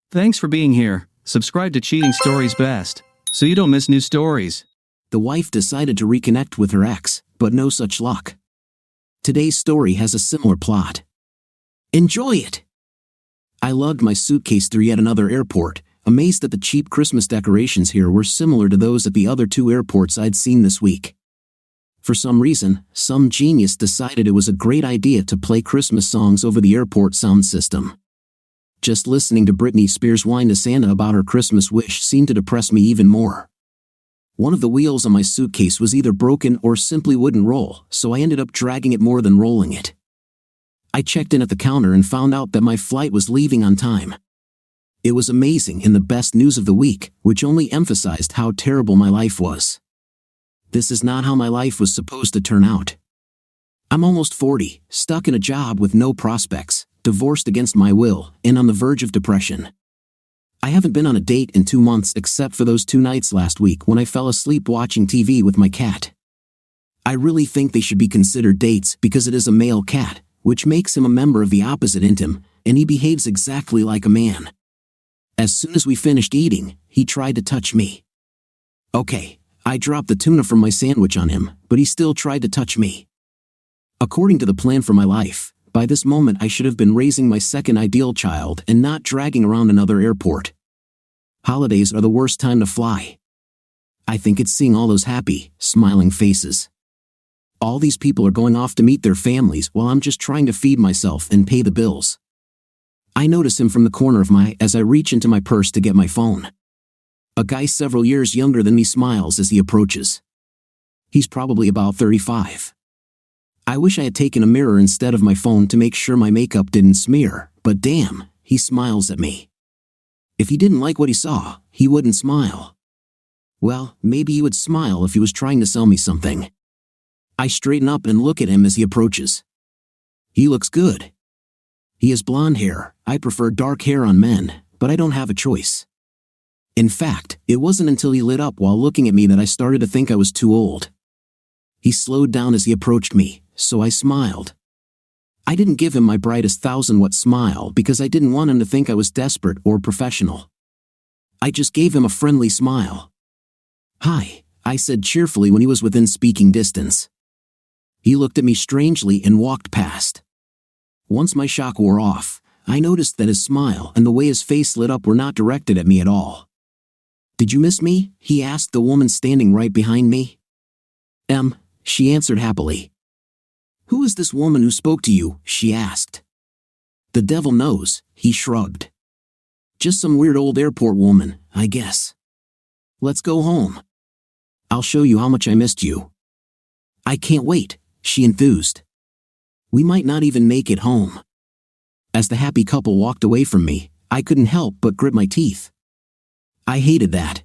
Thanks for being here. Subscribe to Cheating Stories Best, so you don't miss new stories. The wife decided to reconnect with her ex, but no such luck. Today's story has a similar plot. Enjoy it! I lugged my suitcase through yet another airport, amazed that the cheap Christmas decorations here were similar to those at the other two airports I'd seen this week. For some reason, some genius decided it was a great idea to play Christmas songs over the airport sound system. Just listening to Britney Spears whine to Santa about her Christmas wish seemed to depress me even more. One of the wheels on my suitcase was either broken or simply wouldn't roll, so I ended up dragging it more than rolling it. I checked in at the counter and found out that my flight was leaving on time. It was amazing and the best news of the week, which only emphasized how terrible my life was. This is not how my life was supposed to turn out. I'm almost 40, stuck in a job with no prospects, divorced against my will, and on the verge of depression. I haven't been on a date in 2 months except for those 2 nights last week when I fell asleep watching TV with my cat. I really think they should be considered dates because it is a male cat, which makes him a member of the opposite intim, and he behaves exactly like a man. As soon as we finished eating, he tried to touch me. Okay, I dropped the tuna from my sandwich on him, but he still tried to touch me. According to the plan for my life, by this moment I should have been raising my second ideal child and not dragging around another airport. Holidays are the worst time to fly. I think it's seeing all those happy, smiling faces. All these people are going off to meet their families while I'm just trying to feed myself and pay the bills. I notice him from the corner of my eye as I reach into my purse to get my phone. A guy several years younger than me smiles as he approaches. He's probably about 35. I wish I had taken a mirror instead of my phone to make sure my makeup didn't smear, but damn, he smiles at me. If he didn't like what he saw, he wouldn't smile. Well, maybe he would smile if he was trying to sell me something. I straighten up and look at him as he approaches. He looks good. He has blonde hair. I prefer dark hair on men, but I don't have a choice. In fact, it wasn't until he lit up while looking at me that I started to think I was too old. He slowed down as he approached me, so I smiled. I didn't give him my brightest 1,000-watt smile because I didn't want him to think I was desperate or professional. I just gave him a friendly smile. "Hi," I said cheerfully when he was within speaking distance. He looked at me strangely and walked past. Once my shock wore off, I noticed that his smile and the way his face lit up were not directed at me at all. "Did you miss me?" he asked the woman standing right behind me. She answered happily. "Who is this woman who spoke to you?" she asked. "The devil knows," he shrugged. "Just some weird old airport woman, I guess. Let's go home. I'll show you how much I missed you." "I can't wait," she enthused. "We might not even make it home." As the happy couple walked away from me, I couldn't help but grit my teeth. I hated that.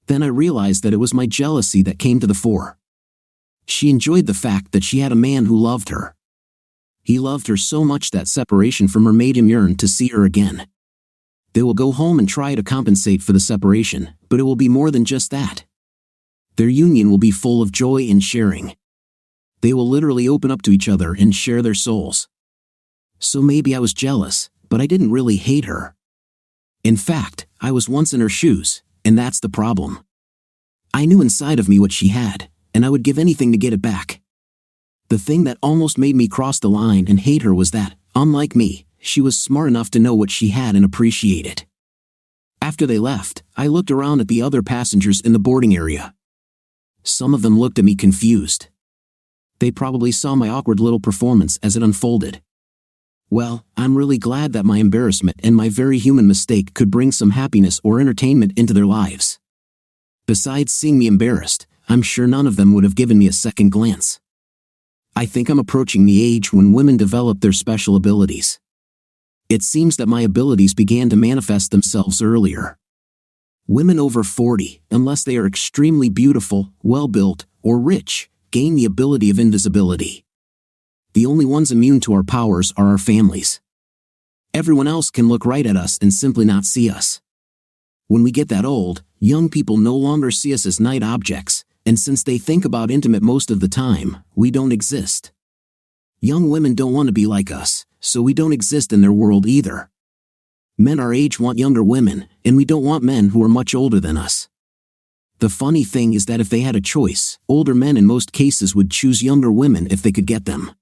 Then I realized that it was my jealousy that came to the fore. She enjoyed the fact that she had a man who loved her. He loved her so much that separation from her made him yearn to see her again. They will go home and try to compensate for the separation, but it will be more than just that. Their union will be full of joy and sharing. They will literally open up to each other and share their souls. So maybe I was jealous, but I didn't really hate her. In fact, I was once in her shoes, and that's the problem. I knew inside of me what she had, and I would give anything to get it back. The thing that almost made me cross the line and hate her was that, unlike me, she was smart enough to know what she had and appreciate it. After they left, I looked around at the other passengers in the boarding area. Some of them looked at me confused. They probably saw my awkward little performance as it unfolded. Well, I'm really glad that my embarrassment and my very human mistake could bring some happiness or entertainment into their lives. Besides seeing me embarrassed, I'm sure none of them would have given me a second glance. I think I'm approaching the age when women develop their special abilities. It seems that my abilities began to manifest themselves earlier. Women over 40, unless they are extremely beautiful, well-built, or rich, gain the ability of invisibility. The only ones immune to our powers are our families. Everyone else can look right at us and simply not see us. When we get that old, young people no longer see us as night objects, and since they think about intimate most of the time, we don't exist. Young women don't want to be like us, so we don't exist in their world either. Men our age want younger women, and we don't want men who are much older than us. The funny thing is that if they had a choice, older men in most cases would choose younger women if they could get them.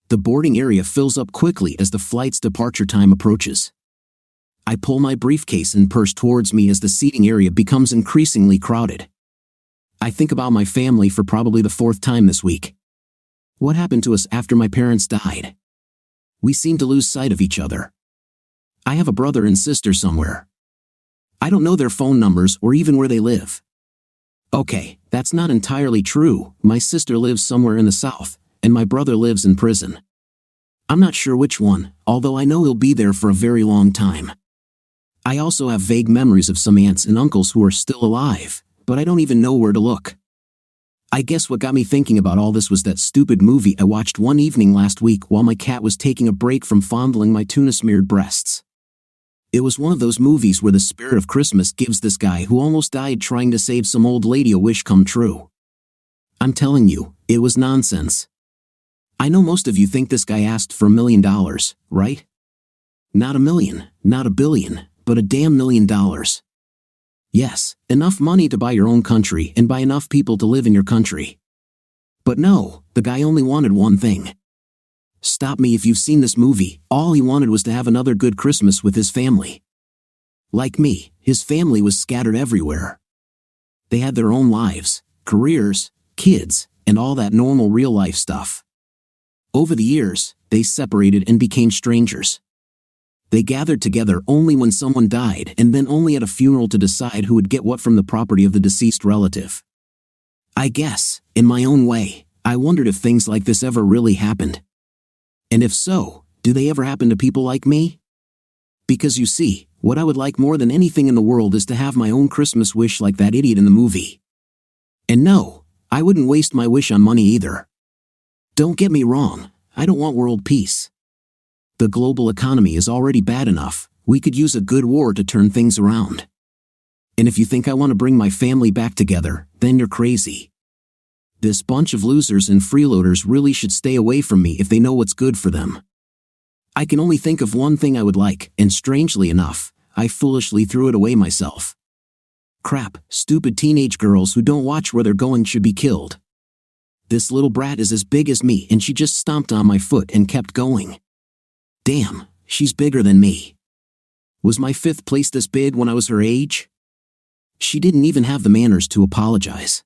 The boarding area fills up quickly as the flight's departure time approaches. I pull my briefcase and purse towards me as the seating area becomes increasingly crowded. I think about my family for probably the 4th time this week. What happened to us after my parents died? We seem to lose sight of each other. I have a brother and sister somewhere. I don't know their phone numbers or even where they live. Okay, that's not entirely true. My sister lives somewhere in the South, and my brother lives in prison. I'm not sure which one, although I know he'll be there for a very long time. I also have vague memories of some aunts and uncles who are still alive, but I don't even know where to look. I guess what got me thinking about all this was that stupid movie I watched one evening last week while my cat was taking a break from fondling my tuna-smeared breasts. It was one of those movies where the spirit of Christmas gives this guy who almost died trying to save some old lady a wish come true. I'm telling you, it was nonsense. I know most of you think this guy asked for $1 million, right? Not $1 million, not $1 billion, but a damn $1 million. Yes, enough money to buy your own country and buy enough people to live in your country. But no, the guy only wanted one thing. Stop me if you've seen this movie. All he wanted was to have another good Christmas with his family. Like me, his family was scattered everywhere. They had their own lives, careers, kids, and all that normal real-life stuff. Over the years, they separated and became strangers. They gathered together only when someone died and then only at a funeral to decide who would get what from the property of the deceased relative. I guess, in my own way, I wondered if things like this ever really happened. And if so, do they ever happen to people like me? Because you see, what I would like more than anything in the world is to have my own Christmas wish like that idiot in the movie. And no, I wouldn't waste my wish on money either. Don't get me wrong, I don't want world peace. The global economy is already bad enough. We could use a good war to turn things around. And if you think I want to bring my family back together, then you're crazy. This bunch of losers and freeloaders really should stay away from me if they know what's good for them. I can only think of one thing I would like, and strangely enough, I foolishly threw it away myself. Crap, stupid teenage girls who don't watch where they're going should be killed. This little brat is as big as me and she just stomped on my foot and kept going. Damn, she's bigger than me. Was my 5th place this big when I was her age? She didn't even have the manners to apologize.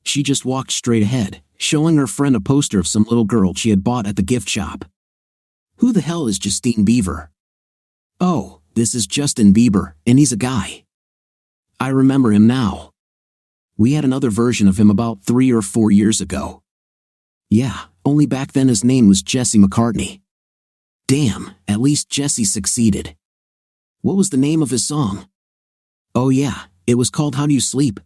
She just walked straight ahead, showing her friend a poster of some little girl she had bought at the gift shop. Who the hell is Justine Bieber? Oh, this is Justin Bieber, and he's a guy. I remember him now. We had another version of him about 3 or 4 years ago. Yeah, only back then his name was Jesse McCartney. Damn, at least Jesse succeeded. What was the name of his song? Oh yeah, it was called How Do You Sleep?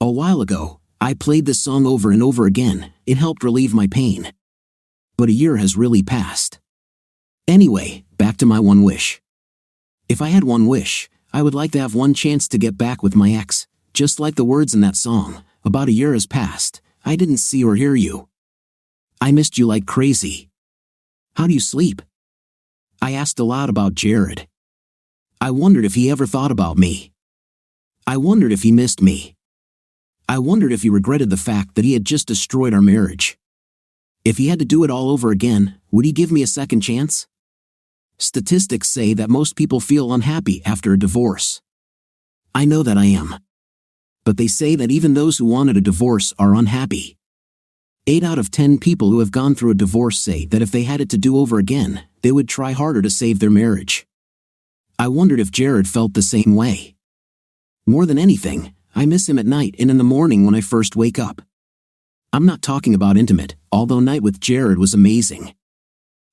A while ago, I played this song over and over again. It helped relieve my pain. But a year has really passed. Anyway, back to my one wish. If I had one wish, I would like to have one chance to get back with my ex, just like the words in that song. About a year has passed, I didn't see or hear you. I missed you like crazy. How do you sleep? I asked aloud about Jared. I wondered if he ever thought about me. I wondered if he missed me. I wondered if he regretted the fact that he had just destroyed our marriage. If he had to do it all over again, would he give me a second chance? Statistics say that most people feel unhappy after a divorce. I know that I am. But they say that even those who wanted a divorce are unhappy. 8 out of 10 people who have gone through a divorce say that if they had it to do over again, they would try harder to save their marriage. I wondered if Jared felt the same way. More than anything, I miss him at night and in the morning when I first wake up. I'm not talking about intimate, although night with Jared was amazing.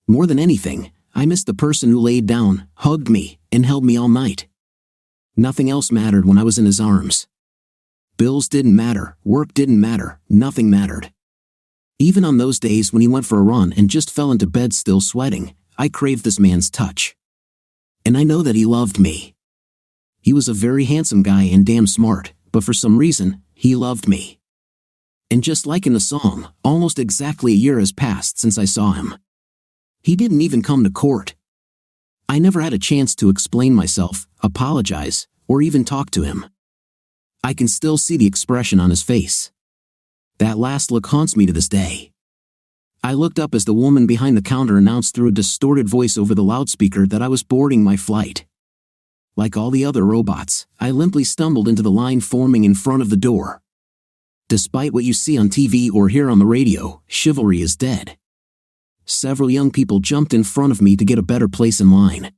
More than anything, I miss the person who laid down, hugged me, and held me all night. Nothing else mattered when I was in his arms. Bills didn't matter, work didn't matter, nothing mattered. Even on those days when he went for a run and just fell into bed still sweating, I craved this man's touch. And I know that he loved me. He was a very handsome guy and damn smart, but for some reason, he loved me. And just like in the song, almost exactly a year has passed since I saw him. He didn't even come to court. I never had a chance to explain myself, apologize, or even talk to him. I can still see the expression on his face. That last look haunts me to this day. I looked up as the woman behind the counter announced through a distorted voice over the loudspeaker that I was boarding my flight. Like all the other robots, I limply stumbled into the line forming in front of the door. Despite what you see on TV or hear on the radio, chivalry is dead. Several young people jumped in front of me to get a better place in line.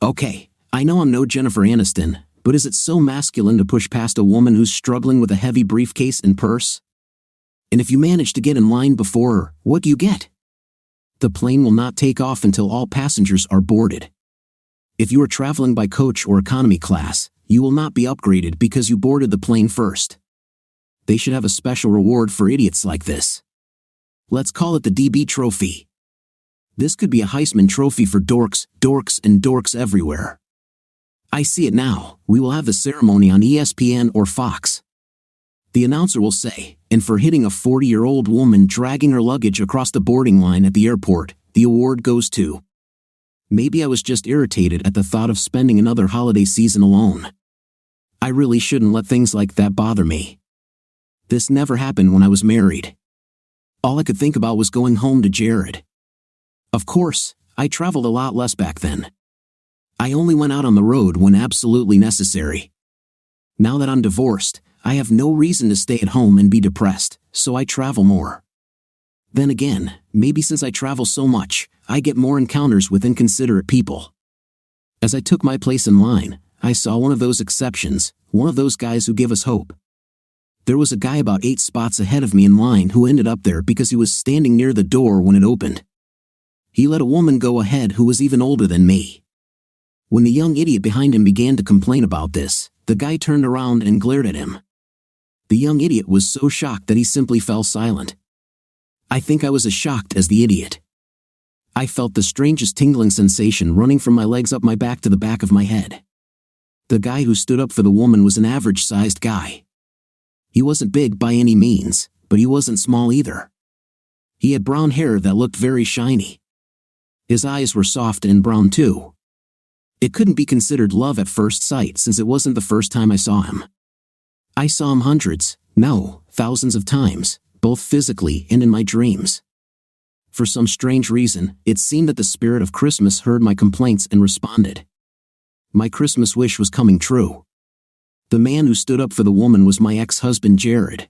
Okay, I know I'm no Jennifer Aniston, but is it so masculine to push past a woman who's struggling with a heavy briefcase and purse? And if you manage to get in line before her, what do you get? The plane will not take off until all passengers are boarded. If you are traveling by coach or economy class, you will not be upgraded because you boarded the plane first. They should have a special reward for idiots like this. Let's call it the DB trophy. This could be a Heisman trophy for dorks, and dorks everywhere. I see it now. We will have the ceremony on ESPN or Fox. The announcer will say, and for hitting a 40-year-old woman dragging her luggage across the boarding line at the airport, the award goes to. Maybe I was just irritated at the thought of spending another holiday season alone. I really shouldn't let things like that bother me. This never happened when I was married. All I could think about was going home to Jared. Of course, I traveled a lot less back then. I only went out on the road when absolutely necessary. Now that I'm divorced, I have no reason to stay at home and be depressed, so I travel more. Then again, maybe since I travel so much, I get more encounters with inconsiderate people. As I took my place in line, I saw one of those exceptions, one of those guys who give us hope. There was a guy about 8 spots ahead of me in line who ended up there because he was standing near the door when it opened. He let a woman go ahead who was even older than me. When the young idiot behind him began to complain about this, the guy turned around and glared at him. The young idiot was so shocked that he simply fell silent. I think I was as shocked as the idiot. I felt the strangest tingling sensation running from my legs up my back to the back of my head. The guy who stood up for the woman was an average-sized guy. He wasn't big by any means, but he wasn't small either. He had brown hair that looked very shiny. His eyes were soft and brown too. It couldn't be considered love at first sight since it wasn't the first time I saw him. I saw him hundreds, no, thousands of times, both physically and in my dreams. For some strange reason, it seemed that the spirit of Christmas heard my complaints and responded. My Christmas wish was coming true. The man who stood up for the woman was my ex-husband Jared.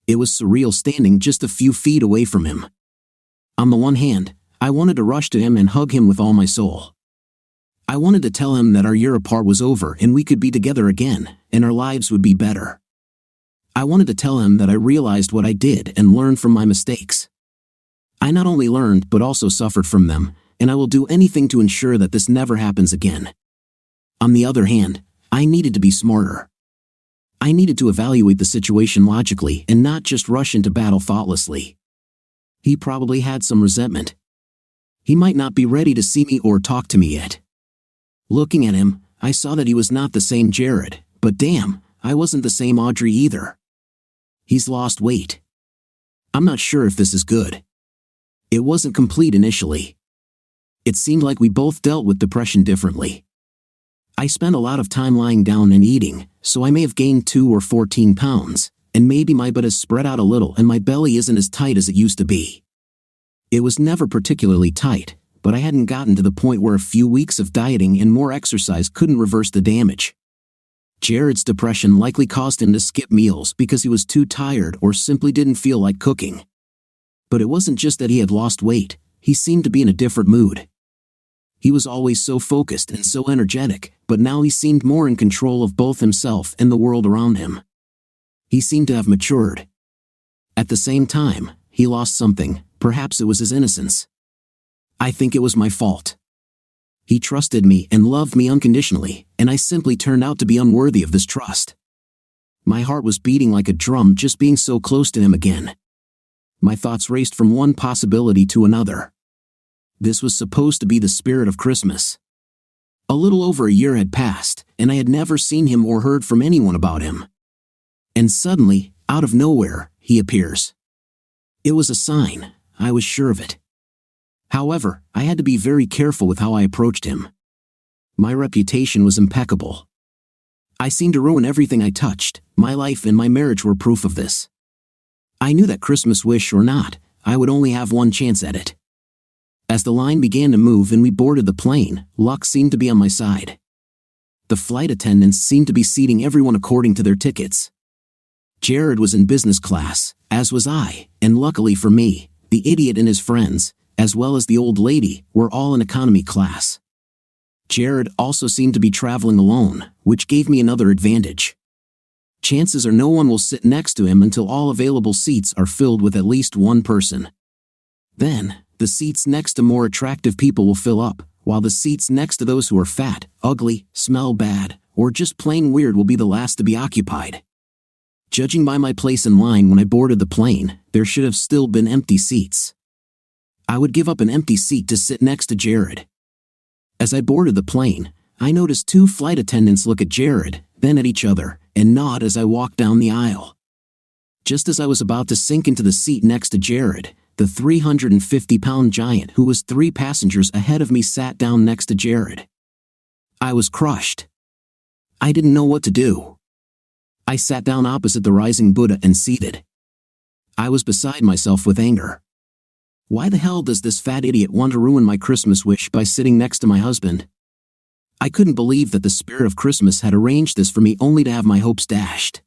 It was surreal standing just a few feet away from him. On the one hand, I wanted to rush to him and hug him with all my soul. I wanted to tell him that our year apart was over and we could be together again, and our lives would be better. I wanted to tell him that I realized what I did and learned from my mistakes. I not only learned but also suffered from them, and I will do anything to ensure that this never happens again. On the other hand, I needed to be smarter. I needed to evaluate the situation logically and not just rush into battle thoughtlessly. He probably had some resentment. He might not be ready to see me or talk to me yet. Looking at him, I saw that he was not the same Jared, but damn, I wasn't the same Audrey either. He's lost weight. I'm not sure if this is good. It wasn't complete initially. It seemed like we both dealt with depression differently. I spent a lot of time lying down and eating, so I may have gained 2 or 14 pounds, and maybe my butt has spread out a little and my belly isn't as tight as it used to be. It was never particularly tight, but I hadn't gotten to the point where a few weeks of dieting and more exercise couldn't reverse the damage. Jared's depression likely caused him to skip meals because he was too tired or simply didn't feel like cooking. But it wasn't just that he had lost weight, he seemed to be in a different mood. He was always so focused and so energetic, but now he seemed more in control of both himself and the world around him. He seemed to have matured. At the same time, he lost something, perhaps it was his innocence. I think it was my fault. He trusted me and loved me unconditionally, and I simply turned out to be unworthy of this trust. My heart was beating like a drum just being so close to him again. My thoughts raced from one possibility to another. This was supposed to be the spirit of Christmas. A little over a year had passed, and I had never seen him or heard from anyone about him. And suddenly, out of nowhere, he appears. It was a sign, I was sure of it. However, I had to be very careful with how I approached him. My reputation was impeccable. I seemed to ruin everything I touched. My life and my marriage were proof of this. I knew that Christmas wish or not, I would only have one chance at it. As the line began to move and we boarded the plane, luck seemed to be on my side. The flight attendants seemed to be seating everyone according to their tickets. Jared was in business class, as was I, and luckily for me, the idiot and his friends, as well as the old lady, were all in economy class. Jared also seemed to be traveling alone, which gave me another advantage. Chances are no one will sit next to him until all available seats are filled with at least one person. Then, the seats next to more attractive people will fill up, while the seats next to those who are fat, ugly, smell bad, or just plain weird will be the last to be occupied. Judging by my place in line when I boarded the plane, there should have still been empty seats. I would give up an empty seat to sit next to Jared. As I boarded the plane, I noticed two flight attendants look at Jared, then at each other, and nod as I walked down the aisle. Just as I was about to sink into the seat next to Jared, the 350-pound giant who was 3 passengers ahead of me sat down next to Jared. I was crushed. I didn't know what to do. I sat down opposite the rising Buddha and seated. I was beside myself with anger. Why the hell does this fat idiot want to ruin my Christmas wish by sitting next to my husband? I couldn't believe that the spirit of Christmas had arranged this for me only to have my hopes dashed.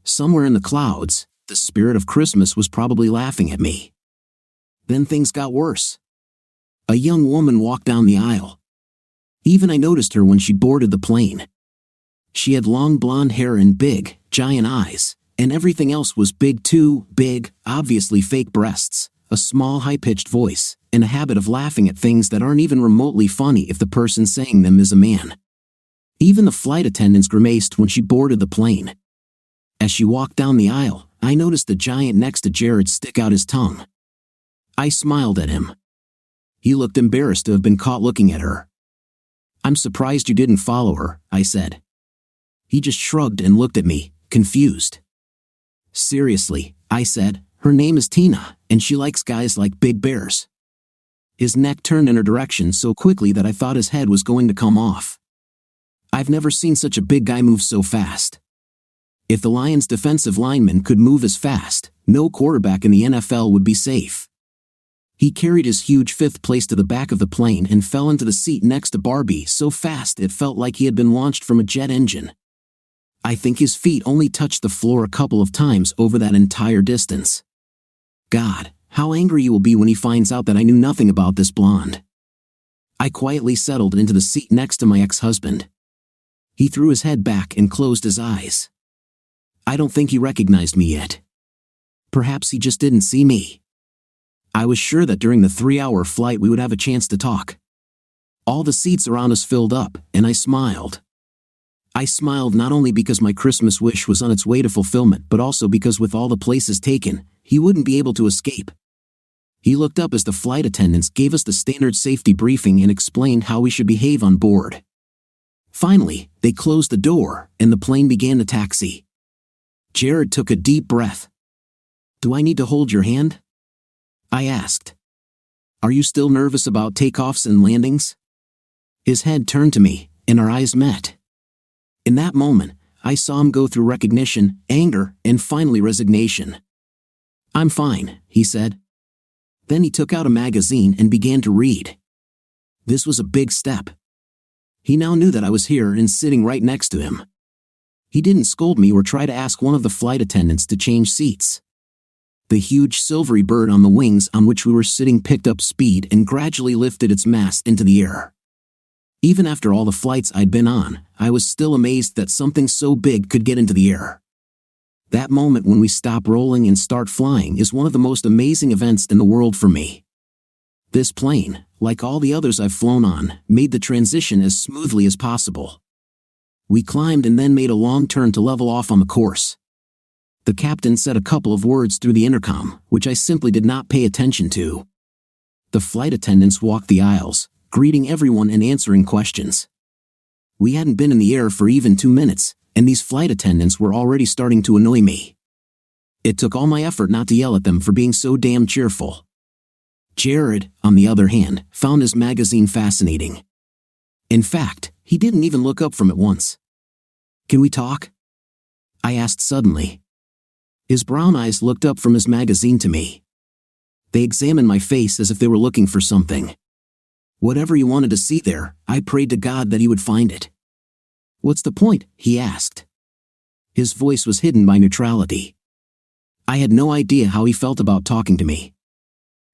Somewhere in the clouds, the spirit of Christmas was probably laughing at me. Then things got worse. A young woman walked down the aisle. Even I noticed her when she boarded the plane. She had long blonde hair and big, giant eyes, and everything else was big too, big, obviously fake breasts, a small high-pitched voice, and a habit of laughing at things that aren't even remotely funny if the person saying them is a man. Even the flight attendants grimaced when she boarded the plane. As she walked down the aisle, I noticed the giant next to Jared stick out his tongue. I smiled at him. He looked embarrassed to have been caught looking at her. "I'm surprised you didn't follow her," I said. He just shrugged and looked at me, confused. "Seriously," I said, "her name is Tina, and she likes guys like big bears." His neck turned in her direction so quickly that I thought his head was going to come off. I've never seen such a big guy move so fast. If the Lions' defensive lineman could move as fast, no quarterback in the NFL would be safe. He carried his huge fifth place to the back of the plane and fell into the seat next to Barbie so fast it felt like he had been launched from a jet engine. I think his feet only touched the floor a couple of times over that entire distance. God, how angry he will be when he finds out that I knew nothing about this blonde. I quietly settled into the seat next to my ex-husband. He threw his head back and closed his eyes. I don't think he recognized me yet. Perhaps he just didn't see me. I was sure that during the 3-hour flight we would have a chance to talk. All the seats around us filled up, and I smiled. I smiled not only because my Christmas wish was on its way to fulfillment but also because with all the places taken, he wouldn't be able to escape. He looked up as the flight attendants gave us the standard safety briefing and explained how we should behave on board. Finally, they closed the door, and the plane began to taxi. Jared took a deep breath. "Do I need to hold your hand?" I asked. "Are you still nervous about takeoffs and landings?" His head turned to me, and our eyes met. In that moment, I saw him go through recognition, anger, and finally resignation. "I'm fine," he said. Then he took out a magazine and began to read. This was a big step. He now knew that I was here and sitting right next to him. He didn't scold me or try to ask one of the flight attendants to change seats. The huge silvery bird on the wings on which we were sitting picked up speed and gradually lifted its mast into the air. Even after all the flights I'd been on, I was still amazed that something so big could get into the air. That moment when we stop rolling and start flying is one of the most amazing events in the world for me. This plane, like all the others I've flown on, made the transition as smoothly as possible. We climbed and then made a long turn to level off on the course. The captain said a couple of words through the intercom, which I simply did not pay attention to. The flight attendants walked the aisles, greeting everyone and answering questions. We hadn't been in the air for even 2 minutes, and these flight attendants were already starting to annoy me. It took all my effort not to yell at them for being so damn cheerful. Jared, on the other hand, found his magazine fascinating. In fact, he didn't even look up from it once. "Can we talk?" I asked suddenly. His brown eyes looked up from his magazine to me. They examined my face as if they were looking for something. Whatever he wanted to see there, I prayed to God that he would find it. "What's the point?" he asked. His voice was hidden by neutrality. I had no idea how he felt about talking to me.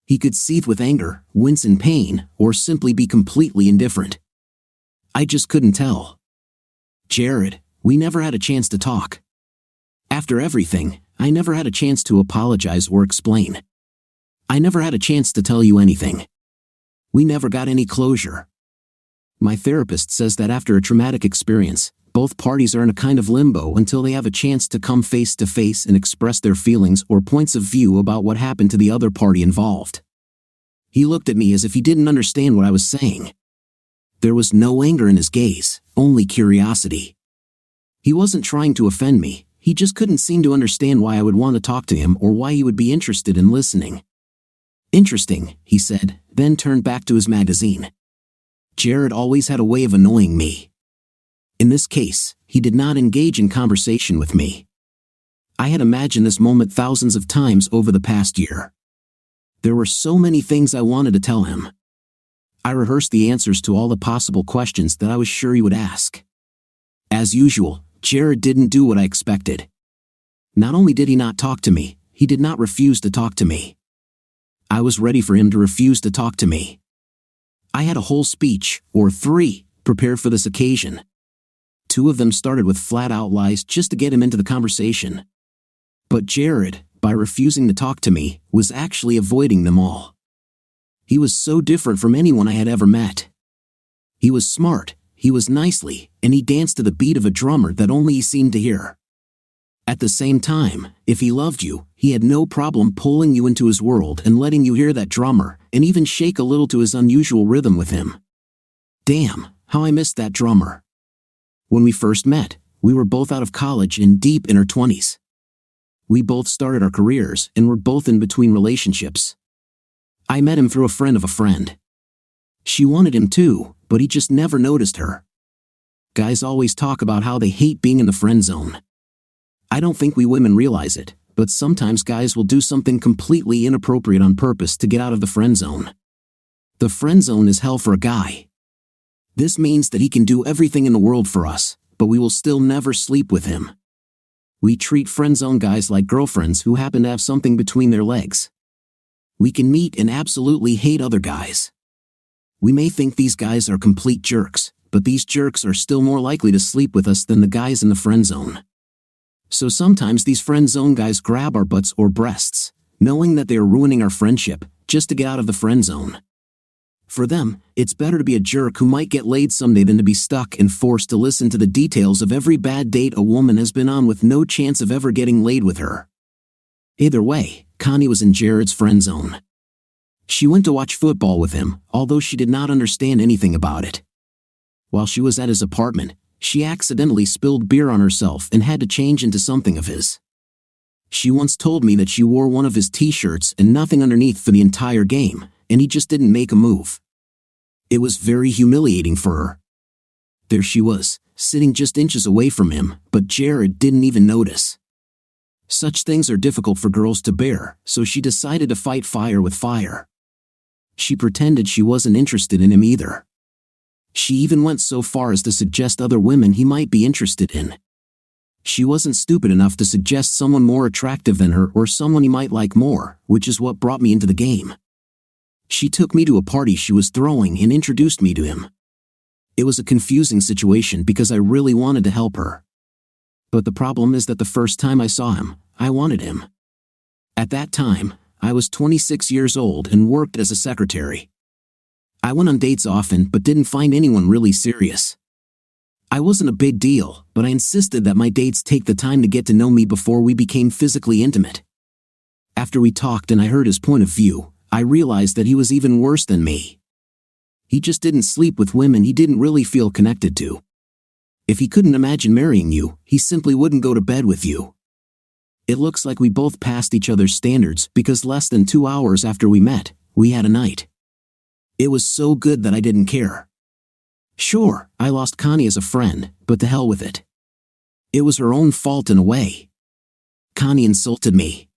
He could seethe with anger, wince in pain, or simply be completely indifferent. I just couldn't tell. "Jared, we never had a chance to talk. After everything, I never had a chance to apologize or explain. I never had a chance to tell you anything. We never got any closure." My therapist says that after a traumatic experience, both parties are in a kind of limbo until they have a chance to come face to face and express their feelings or points of view about what happened to the other party involved. He looked at me as if he didn't understand what I was saying. There was no anger in his gaze, only curiosity. He wasn't trying to offend me, he just couldn't seem to understand why I would want to talk to him or why he would be interested in listening. "Interesting," he said, then turned back to his magazine. Jared always had a way of annoying me. In this case, he did not engage in conversation with me. I had imagined this moment thousands of times over the past year. There were so many things I wanted to tell him. I rehearsed the answers to all the possible questions that I was sure he would ask. As usual, Jared didn't do what I expected. Not only did he not talk to me, he did not refuse to talk to me. I was ready for him to refuse to talk to me. I had a whole speech, or 3, prepared for this occasion. 2 of them started with flat-out lies just to get him into the conversation. But Jared, by refusing to talk to me, was actually avoiding them all. He was so different from anyone I had ever met. He was smart, he was nicely, and he danced to the beat of a drummer that only he seemed to hear. At the same time, if he loved you, he had no problem pulling you into his world and letting you hear that drummer, and even shake a little to his unusual rhythm with him. Damn, how I missed that drummer. When we first met, we were both out of college and deep in our 20s. We both started our careers and were both in between relationships. I met him through a friend of a friend. She wanted him too, but he just never noticed her. Guys always talk about how they hate being in the friend zone. I don't think we women realize it, but sometimes guys will do something completely inappropriate on purpose to get out of the friend zone. The friend zone is hell for a guy. This means that he can do everything in the world for us, but we will still never sleep with him. We treat friend zone guys like girlfriends who happen to have something between their legs. We can meet and absolutely hate other guys. We may think these guys are complete jerks, but these jerks are still more likely to sleep with us than the guys in the friend zone. So sometimes these friend zone guys grab our butts or breasts, knowing that they are ruining our friendship, just to get out of the friend zone. For them, it's better to be a jerk who might get laid someday than to be stuck and forced to listen to the details of every bad date a woman has been on with no chance of ever getting laid with her. Either way, Connie was in Jared's friend zone. She went to watch football with him, although she did not understand anything about it. While she was at his apartment, she accidentally spilled beer on herself and had to change into something of his. She once told me that she wore one of his t-shirts and nothing underneath for the entire game, and he just didn't make a move. It was very humiliating for her. There she was, sitting just inches away from him, but Jared didn't even notice. Such things are difficult for girls to bear, so she decided to fight fire with fire. She pretended she wasn't interested in him either. She even went so far as to suggest other women he might be interested in. She wasn't stupid enough to suggest someone more attractive than her or someone he might like more, which is what brought me into the game. She took me to a party she was throwing and introduced me to him. It was a confusing situation because I really wanted to help her. But the problem is that the first time I saw him, I wanted him. At that time, I was 26 years old and worked as a secretary. I went on dates often but didn't find anyone really serious. I wasn't a big deal, but I insisted that my dates take the time to get to know me before we became physically intimate. After we talked and I heard his point of view, I realized that he was even worse than me. He just didn't sleep with women he didn't really feel connected to. If he couldn't imagine marrying you, he simply wouldn't go to bed with you. It looks like we both passed each other's standards because less than 2 hours after we met, We had a night. It was so good that I didn't care. Sure, I lost Connie as a friend, but to hell with it. It was her own fault in a way. Connie insulted me.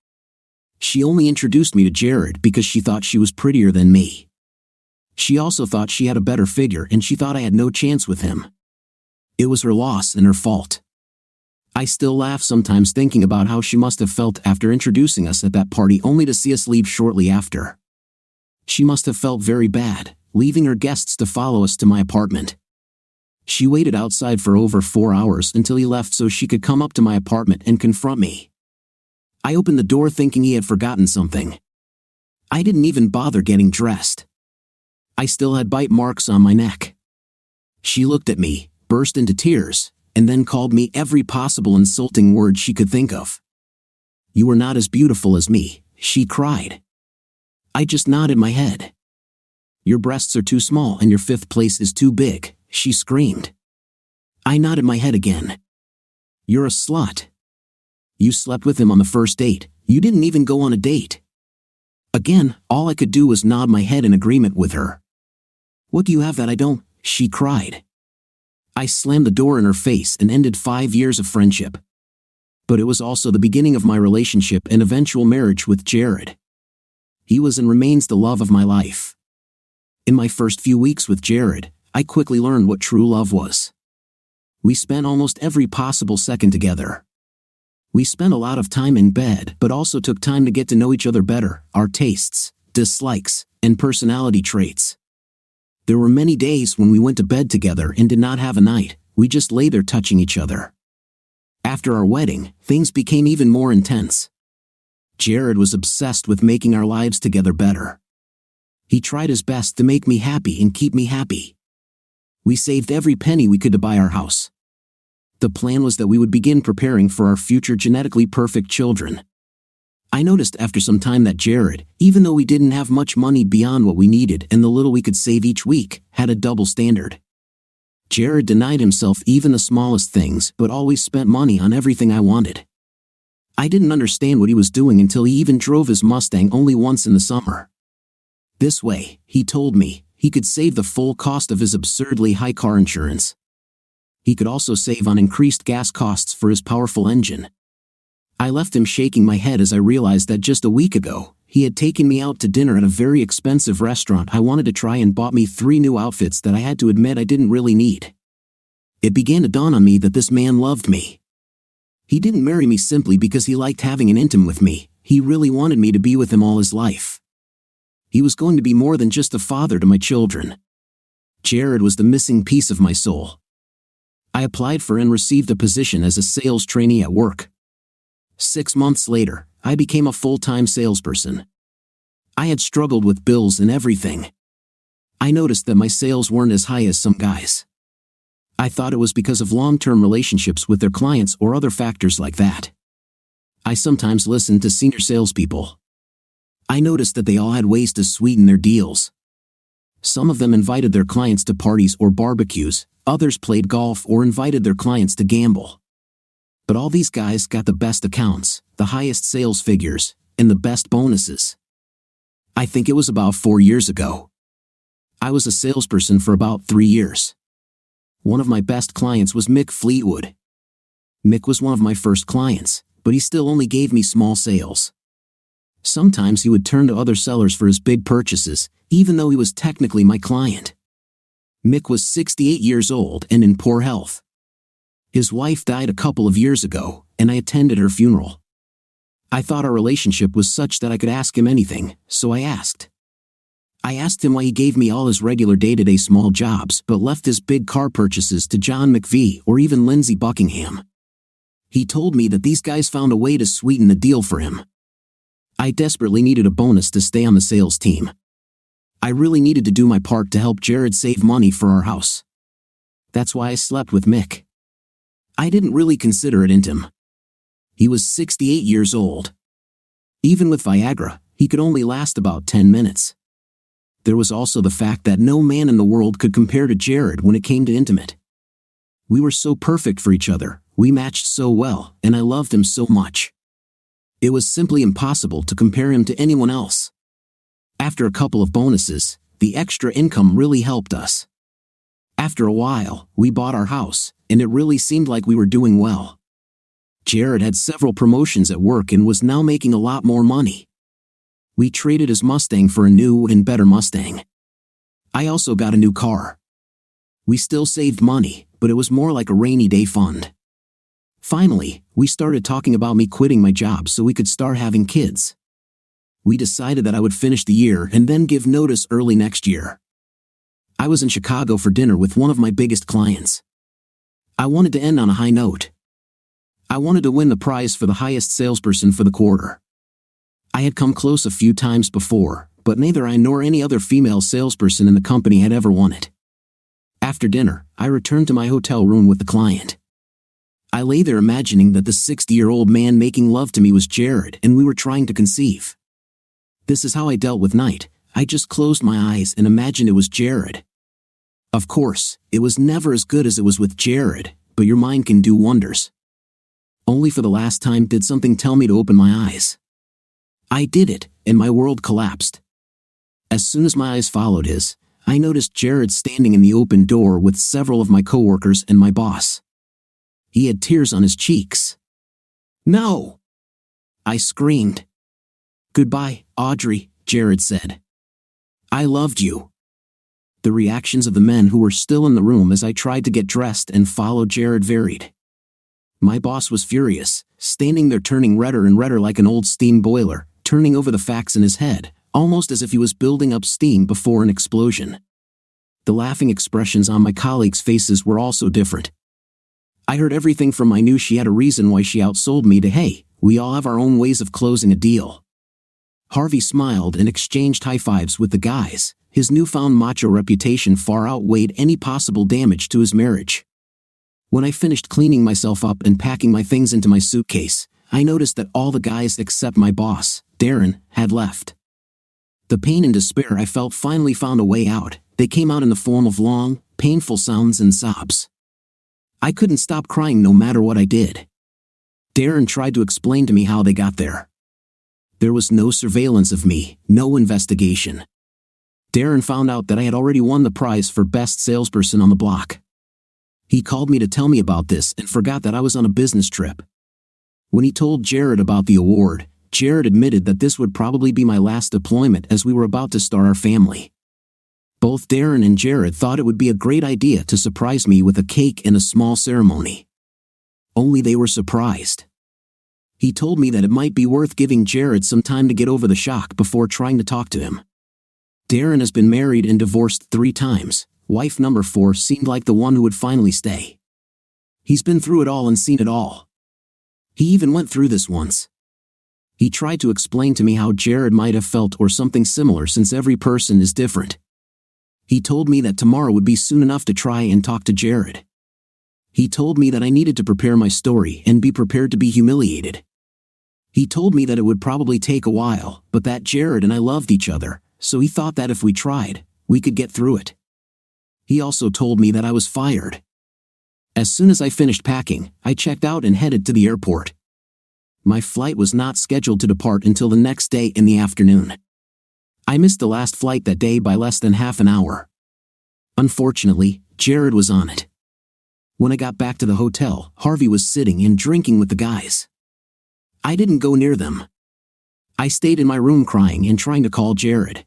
She only introduced me to Jared because she thought she was prettier than me. She also thought she had a better figure and she thought I had no chance with him. It was her loss and her fault. I still laugh sometimes thinking about how she must have felt after introducing us at that party only to see us leave shortly after. She must have felt very bad, leaving her guests to follow us to my apartment. She waited outside for over 4 hours until he left so she could come up to my apartment and confront me. I opened the door thinking he had forgotten something. I didn't even bother getting dressed. I still had bite marks on my neck. She looked at me, burst into tears, and then called me every possible insulting word she could think of. "You are not as beautiful as me," she cried. I just nodded my head. "Your breasts are too small and your fifth place is too big," she screamed. I nodded my head again. "You're a slut. You slept with him on the first date. You didn't even go on a date." Again, all I could do was nod my head in agreement with her. "What do you have that I don't?" she cried. I slammed the door in her face and ended 5 years of friendship. But it was also the beginning of my relationship and eventual marriage with Jared. He was and remains the love of my life. In my first few weeks with Jared, I quickly learned what true love was. We spent almost every possible second together. We spent a lot of time in bed but also took time to get to know each other better, our tastes, dislikes, and personality traits. There were many days when we went to bed together and did not have a night, we just lay there touching each other. After our wedding, things became even more intense. Jared was obsessed with making our lives together better. He tried his best to make me happy and keep me happy. We saved every penny we could to buy our house. The plan was that we would begin preparing for our future genetically perfect children. I noticed after some time that Jared, even though we didn't have much money beyond what we needed and the little we could save each week, had a double standard. Jared denied himself even the smallest things but always spent money on everything I wanted. I didn't understand what he was doing until he even drove his Mustang only once in the summer. This way, he told me, he could save the full cost of his absurdly high car insurance. He could also save on increased gas costs for his powerful engine. I left him shaking my head as I realized that just a week ago, he had taken me out to dinner at a very expensive restaurant I wanted to try and bought me 3 new outfits that I had to admit I didn't really need. It began to dawn on me that this man loved me. He didn't marry me simply because he liked having an intim with me, he really wanted me to be with him all his life. He was going to be more than just a father to my children. Jared was the missing piece of my soul. I applied for and received a position as a sales trainee at work. 6 months later, I became a full-time salesperson. I had struggled with bills and everything. I noticed that my sales weren't as high as some guys. I thought it was because of long-term relationships with their clients or other factors like that. I sometimes listened to senior salespeople. I noticed that they all had ways to sweeten their deals. Some of them invited their clients to parties or barbecues, others played golf or invited their clients to gamble. But all these guys got the best accounts, the highest sales figures, and the best bonuses. I think it was about 4 years ago. I was a salesperson for about 3 years. One of my best clients was Mick Fleetwood. Mick was one of my first clients, but he still only gave me small sales. Sometimes he would turn to other sellers for his big purchases, even though he was technically my client. Mick was 68 years old and in poor health. His wife died a couple of years ago, and I attended her funeral. I thought our relationship was such that I could ask him anything, so I asked. I asked him why he gave me all his regular day-to-day small jobs but left his big car purchases to John McVie or even Lindsey Buckingham. He told me that these guys found a way to sweeten the deal for him. I desperately needed a bonus to stay on the sales team. I really needed to do my part to help Jared save money for our house. That's why I slept with Mick. I didn't really consider it intim. He was 68 years old. Even with Viagra, he could only last about 10 minutes. There was also the fact that no man in the world could compare to Jared when it came to intimate. We were so perfect for each other, we matched so well, and I loved him so much. It was simply impossible to compare him to anyone else. After a couple of bonuses, the extra income really helped us. After a while, we bought our house, and it really seemed like we were doing well. Jared had several promotions at work and was now making a lot more money. We traded his Mustang for a new and better Mustang. I also got a new car. We still saved money, but it was more like a rainy day fund. Finally, we started talking about me quitting my job so we could start having kids. We decided that I would finish the year and then give notice early next year. I was in Chicago for dinner with one of my biggest clients. I wanted to end on a high note. I wanted to win the prize for the highest salesperson for the quarter. I had come close a few times before, but neither I nor any other female salesperson in the company had ever won it. After dinner, I returned to my hotel room with the client. I lay there imagining that the 60-year-old man making love to me was Jared and we were trying to conceive. This is how I dealt with night. I just closed my eyes and imagined it was Jared. Of course, it was never as good as it was with Jared, but your mind can do wonders. Only for the last time did something tell me to open my eyes. I did it, and my world collapsed. As soon as my eyes followed his, I noticed Jared standing in the open door with several of my coworkers and my boss. He had tears on his cheeks. "No!" I screamed. "Goodbye, Audrey," Jared said. "I loved you." The reactions of the men who were still in the room as I tried to get dressed and follow Jared varied. My boss was furious, standing there turning redder and redder like an old steam boiler, turning over the facts in his head, almost as if he was building up steam before an explosion. The laughing expressions on my colleagues' faces were also different. I heard everything from I knew she had a reason why she outsold me to hey, we all have our own ways of closing a deal. Harvey smiled and exchanged high fives with the guys. His newfound macho reputation far outweighed any possible damage to his marriage. When I finished cleaning myself up and packing my things into my suitcase, I noticed that all the guys except my boss, Darren, had left. The pain and despair I felt finally found a way out. They came out in the form of long, painful sounds and sobs. I couldn't stop crying no matter what I did. Darren tried to explain to me how they got there. There was no surveillance of me, no investigation. Darren found out that I had already won the prize for best salesperson on the block. He called me to tell me about this and forgot that I was on a business trip. When he told Jared about the award, Jared admitted that this would probably be my last deployment as we were about to start our family. Both Darren and Jared thought it would be a great idea to surprise me with a cake and a small ceremony. Only they were surprised. He told me that it might be worth giving Jared some time to get over the shock before trying to talk to him. Darren has been married and divorced 3 times. Wife number 4 seemed like the one who would finally stay. He's been through it all and seen it all. He even went through this once. He tried to explain to me how Jared might have felt or something similar since every person is different. He told me that tomorrow would be soon enough to try and talk to Jared. He told me that I needed to prepare my story and be prepared to be humiliated. He told me that it would probably take a while, but that Jared and I loved each other, so he thought that if we tried, we could get through it. He also told me that I was fired. As soon as I finished packing, I checked out and headed to the airport. My flight was not scheduled to depart until the next day in the afternoon. I missed the last flight that day by less than half an hour. Unfortunately, Jared was on it. When I got back to the hotel, Harvey was sitting and drinking with the guys. I didn't go near them. I stayed in my room crying and trying to call Jared.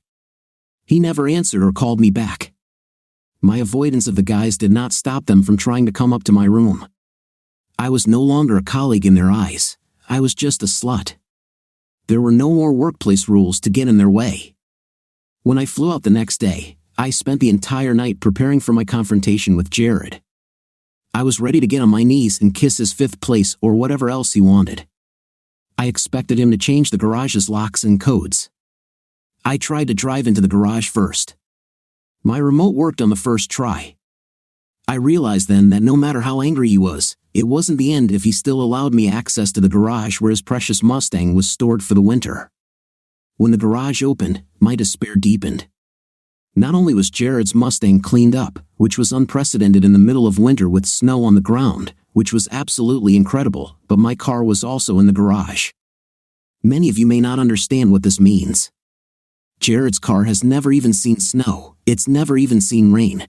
He never answered or called me back. My avoidance of the guys did not stop them from trying to come up to my room. I was no longer a colleague in their eyes. I was just a slut. There were no more workplace rules to get in their way. When I flew out the next day, I spent the entire night preparing for my confrontation with Jared. I was ready to get on my knees and kiss his 5th place or whatever else he wanted. I expected him to change the garage's locks and codes. I tried to drive into the garage first. My remote worked on the first try. I realized then that no matter how angry he was, it wasn't the end if he still allowed me access to the garage where his precious Mustang was stored for the winter. When the garage opened, my despair deepened. Not only was Jared's Mustang cleaned up, which was unprecedented in the middle of winter with snow on the ground, which was absolutely incredible, but my car was also in the garage. Many of you may not understand what this means. Jared's car has never even seen snow, it's never even seen rain.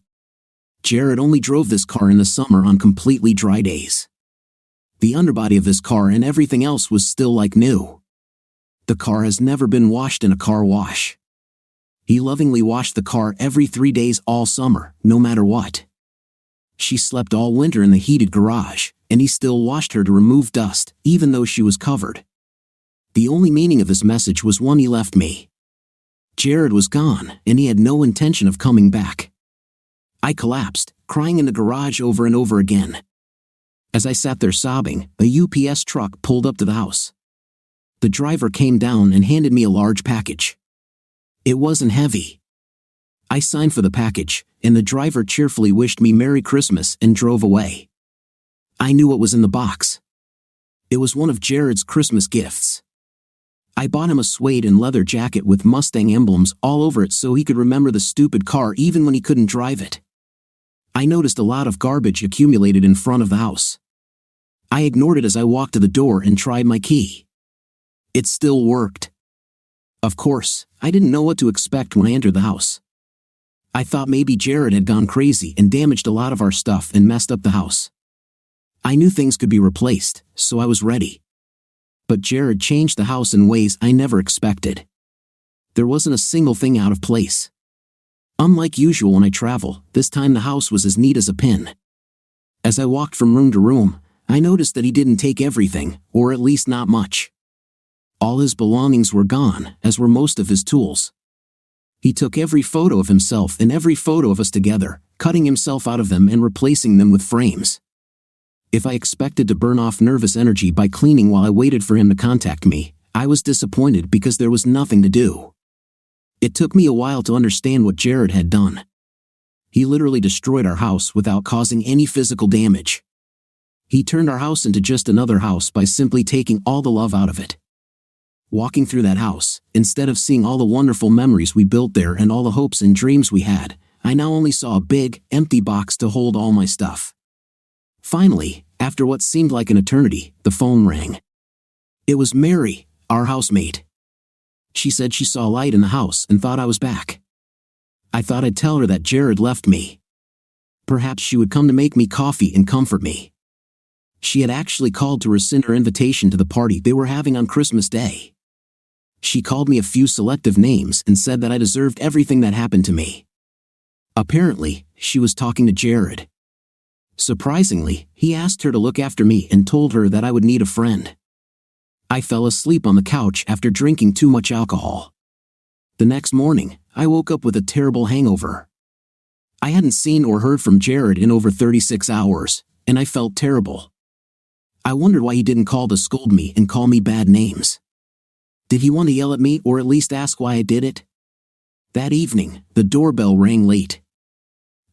Jared only drove this car in the summer on completely dry days. The underbody of this car and everything else was still like new. The car has never been washed in a car wash. He lovingly washed the car every 3 days all summer, no matter what. She slept all winter in the heated garage, and he still washed her to remove dust, even though she was covered. The only meaning of this message was one he left me. Jared was gone, and he had no intention of coming back. I collapsed, crying in the garage over and over again. As I sat there sobbing, a UPS truck pulled up to the house. The driver came down and handed me a large package. It wasn't heavy. I signed for the package, and the driver cheerfully wished me Merry Christmas and drove away. I knew what was in the box. It was one of Jared's Christmas gifts. I bought him a suede and leather jacket with Mustang emblems all over it so he could remember the stupid car even when he couldn't drive it. I noticed a lot of garbage accumulated in front of the house. I ignored it as I walked to the door and tried my key. It still worked. Of course, I didn't know what to expect when I entered the house. I thought maybe Jared had gone crazy and damaged a lot of our stuff and messed up the house. I knew things could be replaced, so I was ready. But Jared changed the house in ways I never expected. There wasn't a single thing out of place. Unlike usual when I travel, this time the house was as neat as a pin. As I walked from room to room, I noticed that he didn't take everything, or at least not much. All his belongings were gone, as were most of his tools. He took every photo of himself and every photo of us together, cutting himself out of them and replacing them with frames. If I expected to burn off nervous energy by cleaning while I waited for him to contact me, I was disappointed because there was nothing to do. It took me a while to understand what Jared had done. He literally destroyed our house without causing any physical damage. He turned our house into just another house by simply taking all the love out of it. Walking through that house, instead of seeing all the wonderful memories we built there and all the hopes and dreams we had, I now only saw a big, empty box to hold all my stuff. Finally, after what seemed like an eternity, the phone rang. It was Mary, our housemate. She said she saw light in the house and thought I was back. I thought I'd tell her that Jared left me. Perhaps she would come to make me coffee and comfort me. She had actually called to rescind her invitation to the party they were having on Christmas Day. She called me a few selective names and said that I deserved everything that happened to me. Apparently, she was talking to Jared. Surprisingly, he asked her to look after me and told her that I would need a friend. I fell asleep on the couch after drinking too much alcohol. The next morning, I woke up with a terrible hangover. I hadn't seen or heard from Jared in over 36 hours, and I felt terrible. I wondered why he didn't call to scold me and call me bad names. Did he want to yell at me or at least ask why I did it? That evening, the doorbell rang late.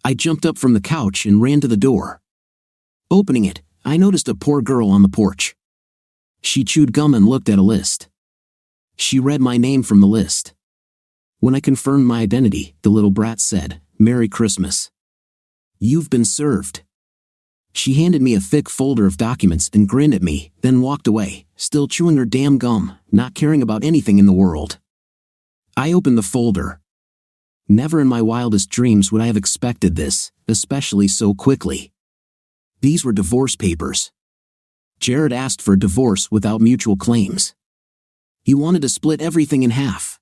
I jumped up from the couch and ran to the door. Opening it, I noticed a poor girl on the porch. She chewed gum and looked at a list. She read my name from the list. When I confirmed my identity, the little brat said, "Merry Christmas. You've been served." She handed me a thick folder of documents and grinned at me, then walked away, still chewing her damn gum, not caring about anything in the world. I opened the folder. Never in my wildest dreams would I have expected this, especially so quickly. These were divorce papers. Jared asked for a divorce without mutual claims. He wanted to split everything in half.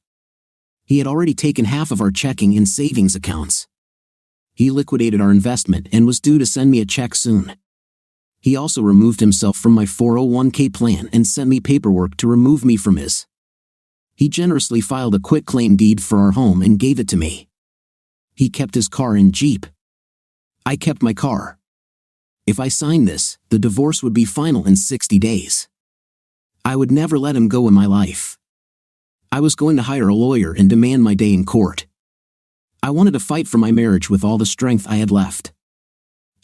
He had already taken half of our checking and savings accounts. He liquidated our investment and was due to send me a check soon. He also removed himself from my 401k plan and sent me paperwork to remove me from his. He generously filed a quitclaim deed for our home and gave it to me. He kept his car and Jeep. I kept my car. If I signed this, the divorce would be final in 60 days. I would never let him go in my life. I was going to hire a lawyer and demand my day in court. I wanted to fight for my marriage with all the strength I had left.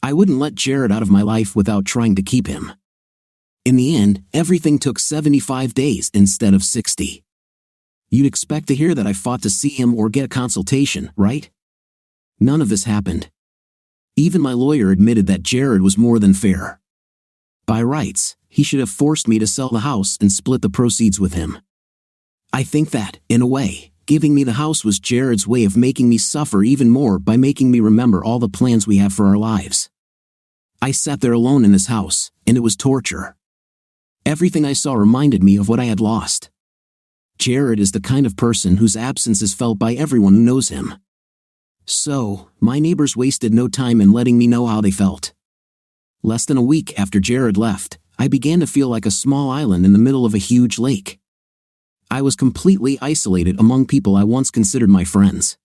I wouldn't let Jared out of my life without trying to keep him. In the end, everything took 75 days instead of 60. You'd expect to hear that I fought to see him or get a consultation, right? None of this happened. Even my lawyer admitted that Jared was more than fair. By rights, he should have forced me to sell the house and split the proceeds with him. I think that, in a way, Giving me the house was Jared's way of making me suffer even more by making me remember all the plans we have for our lives. I sat there alone in this house, and it was torture. Everything I saw reminded me of what I had lost. Jared is the kind of person whose absence is felt by everyone who knows him. So, my neighbors wasted no time in letting me know how they felt. Less than a week after Jared left, I began to feel like a small island in the middle of a huge lake. I was completely isolated among people I once considered my friends.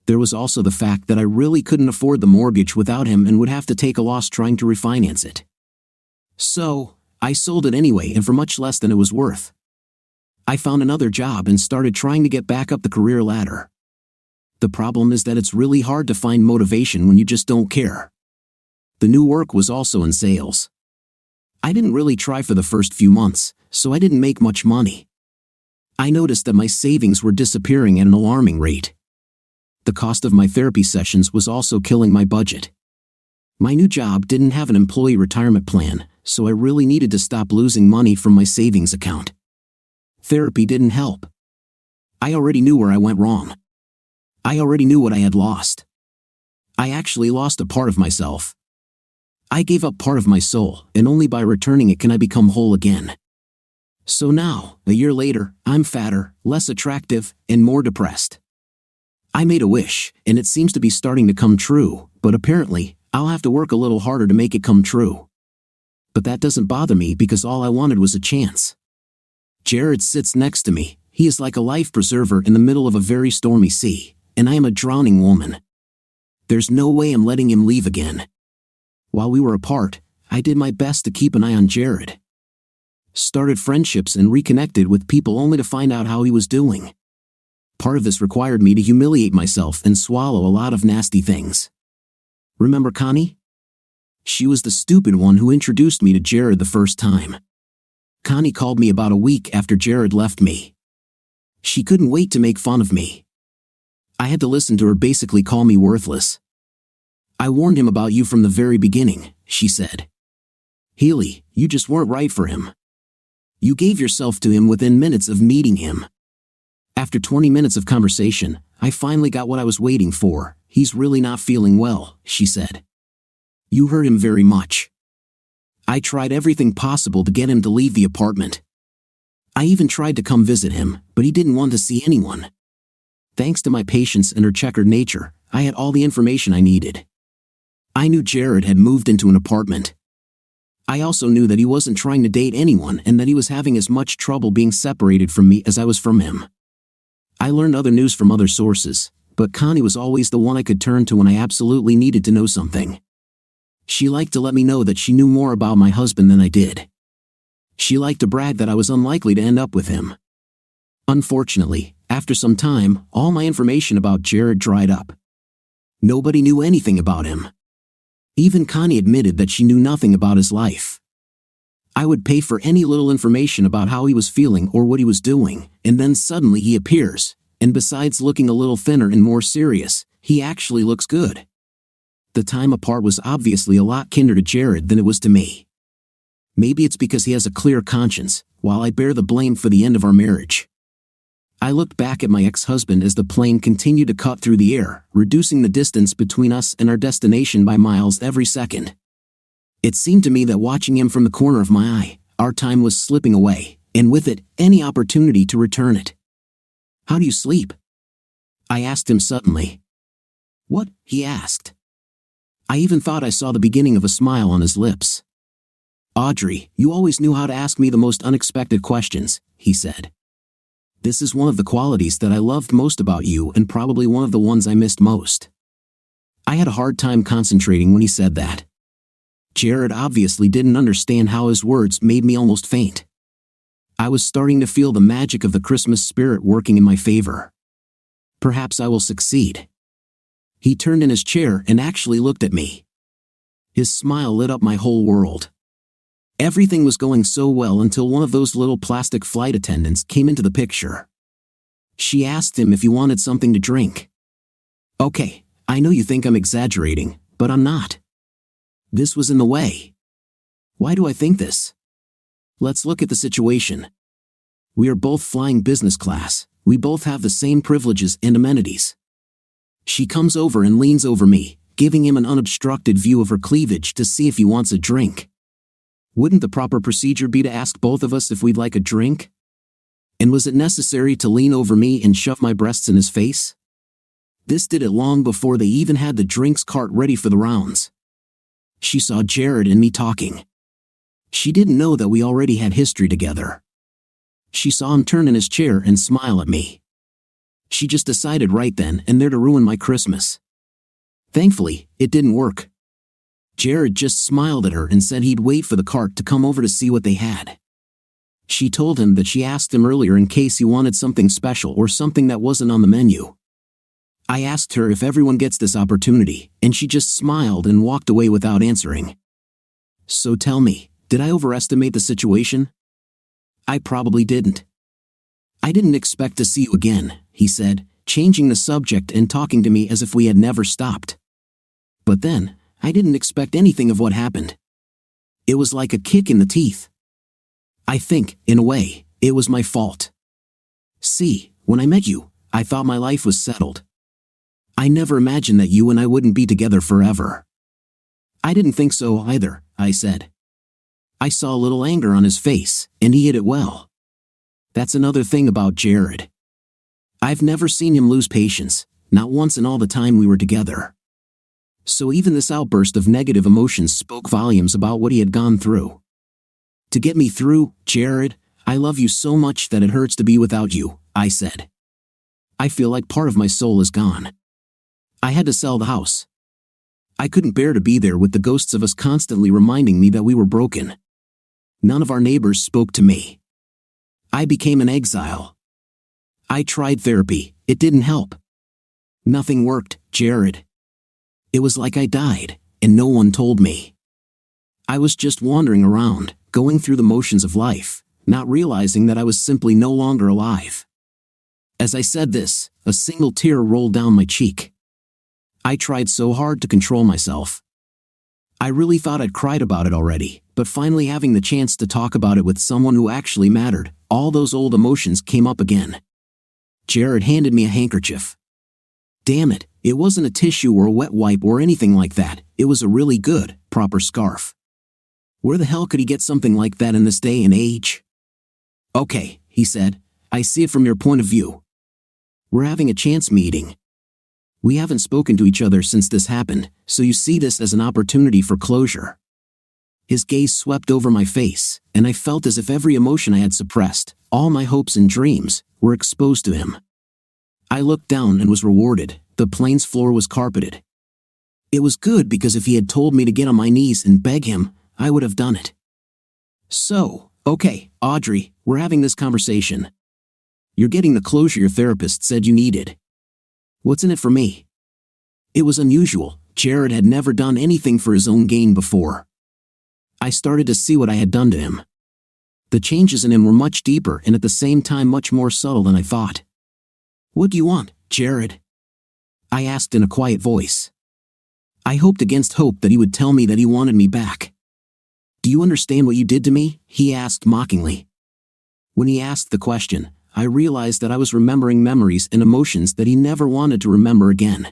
There was also the fact that I really couldn't afford the mortgage without him and would have to take a loss trying to refinance it. So, I sold it anyway, and for much less than it was worth. I found another job and started trying to get back up the career ladder. The problem is that it's really hard to find motivation when you just don't care. The new work was also in sales. I didn't really try for the first few months, so I didn't make much money. I noticed that my savings were disappearing at an alarming rate. The cost of my therapy sessions was also killing my budget. My new job didn't have an employee retirement plan, so I really needed to stop losing money from my savings account. Therapy didn't help. I already knew where I went wrong. I already knew what I had lost. I actually lost a part of myself. I gave up part of my soul, and only by returning it can I become whole again. So now, a year later, I'm fatter, less attractive, and more depressed. I made a wish, and it seems to be starting to come true, but apparently, I'll have to work a little harder to make it come true. But that doesn't bother me because all I wanted was a chance. Jared sits next to me. He is like a life preserver in the middle of a very stormy sea, and I am a drowning woman. There's no way I'm letting him leave again. While we were apart, I did my best to keep an eye on Jared. Started friendships and reconnected with people only to find out how he was doing. Part of this required me to humiliate myself and swallow a lot of nasty things. Remember Connie? She was the stupid one who introduced me to Jared the first time. Connie called me about a week after Jared left me. She couldn't wait to make fun of me. I had to listen to her basically call me worthless. I warned him about you from the very beginning, she said. Healy, you just weren't right for him. You gave yourself to him within minutes of meeting him. After 20 minutes of conversation, I finally got what I was waiting for. He's really not feeling well, she said. You hurt him very much. I tried everything possible to get him to leave the apartment. I even tried to come visit him, but he didn't want to see anyone. Thanks to my patience and her checkered nature, I had all the information I needed. I knew Jared had moved into an apartment. I also knew that he wasn't trying to date anyone and that he was having as much trouble being separated from me as I was from him. I learned other news from other sources, but Connie was always the one I could turn to when I absolutely needed to know something. She liked to let me know that she knew more about my husband than I did. She liked to brag that I was unlikely to end up with him. Unfortunately, after some time, all my information about Jared dried up. Nobody knew anything about him. Even Connie admitted that she knew nothing about his life. I would pay for any little information about how he was feeling or what he was doing, and then suddenly he appears, and besides looking a little thinner and more serious, he actually looks good. The time apart was obviously a lot kinder to Jared than it was to me. Maybe it's because he has a clear conscience, while I bear the blame for the end of our marriage. I looked back at my ex-husband as the plane continued to cut through the air, reducing the distance between us and our destination by miles every second. It seemed to me that watching him from the corner of my eye, our time was slipping away, and with it, any opportunity to return it. How do you sleep? I asked him suddenly. What? He asked. I even thought I saw the beginning of a smile on his lips. Audrey, you always knew how to ask me the most unexpected questions, he said. This is one of the qualities that I loved most about you and probably one of the ones I missed most. I had a hard time concentrating when he said that. Jared obviously didn't understand how his words made me almost faint. I was starting to feel the magic of the Christmas spirit working in my favor. Perhaps I will succeed. He turned in his chair and actually looked at me. His smile lit up my whole world. Everything was going so well until one of those little plastic flight attendants came into the picture. She asked him if he wanted something to drink. Okay, I know you think I'm exaggerating, but I'm not. This was in the way. Why do I think this? Let's look at the situation. We are both flying business class, We both have the same privileges and amenities. She comes over and leans over me, giving him an unobstructed view of her cleavage to see if he wants a drink. Wouldn't the proper procedure be to ask both of us if we'd like a drink? And was it necessary to lean over me and shove my breasts in his face? This did it long before they even had the drinks cart ready for the rounds. She saw Jared and me talking. She didn't know that we already had history together. She saw him turn in his chair and smile at me. She just decided right then and there to ruin my Christmas. Thankfully, it didn't work. Jared just smiled at her and said he'd wait for the cart to come over to see what they had. She told him that she asked him earlier in case he wanted something special or something that wasn't on the menu. I asked her if everyone gets this opportunity, and she just smiled and walked away without answering. So tell me, did I overestimate the situation? I probably didn't. I didn't expect to see you again, he said, changing the subject and talking to me as if we had never stopped. But then, I didn't expect anything of what happened. It was like a kick in the teeth. I think, in a way, it was my fault. See, when I met you, I thought my life was settled. I never imagined that you and I wouldn't be together forever. I didn't think so either, I said. I saw a little anger on his face, and he hid it well. That's another thing about Jared. I've never seen him lose patience, not once in all the time we were together. So even this outburst of negative emotions spoke volumes about what he had gone through. To get me through, Jared, I love you so much that it hurts to be without you, I said. I feel like part of my soul is gone. I had to sell the house. I couldn't bear to be there with the ghosts of us constantly reminding me that we were broken. None of our neighbors spoke to me. I became an exile. I tried therapy, it didn't help. Nothing worked, Jared. It was like I died, and no one told me. I was just wandering around, going through the motions of life, not realizing that I was simply no longer alive. As I said this, a single tear rolled down my cheek. I tried so hard to control myself. I really thought I'd cried about it already, but finally having the chance to talk about it with someone who actually mattered, all those old emotions came up again. Jared handed me a handkerchief. Damn it, it wasn't a tissue or a wet wipe or anything like that, it was a really good, proper scarf. Where the hell could he get something like that in this day and age? Okay, he said, I see it from your point of view. We're having a chance meeting. We haven't spoken to each other since this happened, so you see this as an opportunity for closure. His gaze swept over my face, and I felt as if every emotion I had suppressed, all my hopes and dreams, were exposed to him. I looked down and was rewarded. The plane's floor was carpeted. It was good because if he had told me to get on my knees and beg him, I would have done it. So, okay, Audrey, we're having this conversation. You're getting the closure your therapist said you needed. What's in it for me? It was unusual. Jared had never done anything for his own gain before. I started to see what I had done to him. The changes in him were much deeper and at the same time much more subtle than I thought. What do you want, Jared? I asked in a quiet voice. I hoped against hope that he would tell me that he wanted me back. Do you understand what you did to me? He asked mockingly. When he asked the question, I realized that I was remembering memories and emotions that he never wanted to remember again.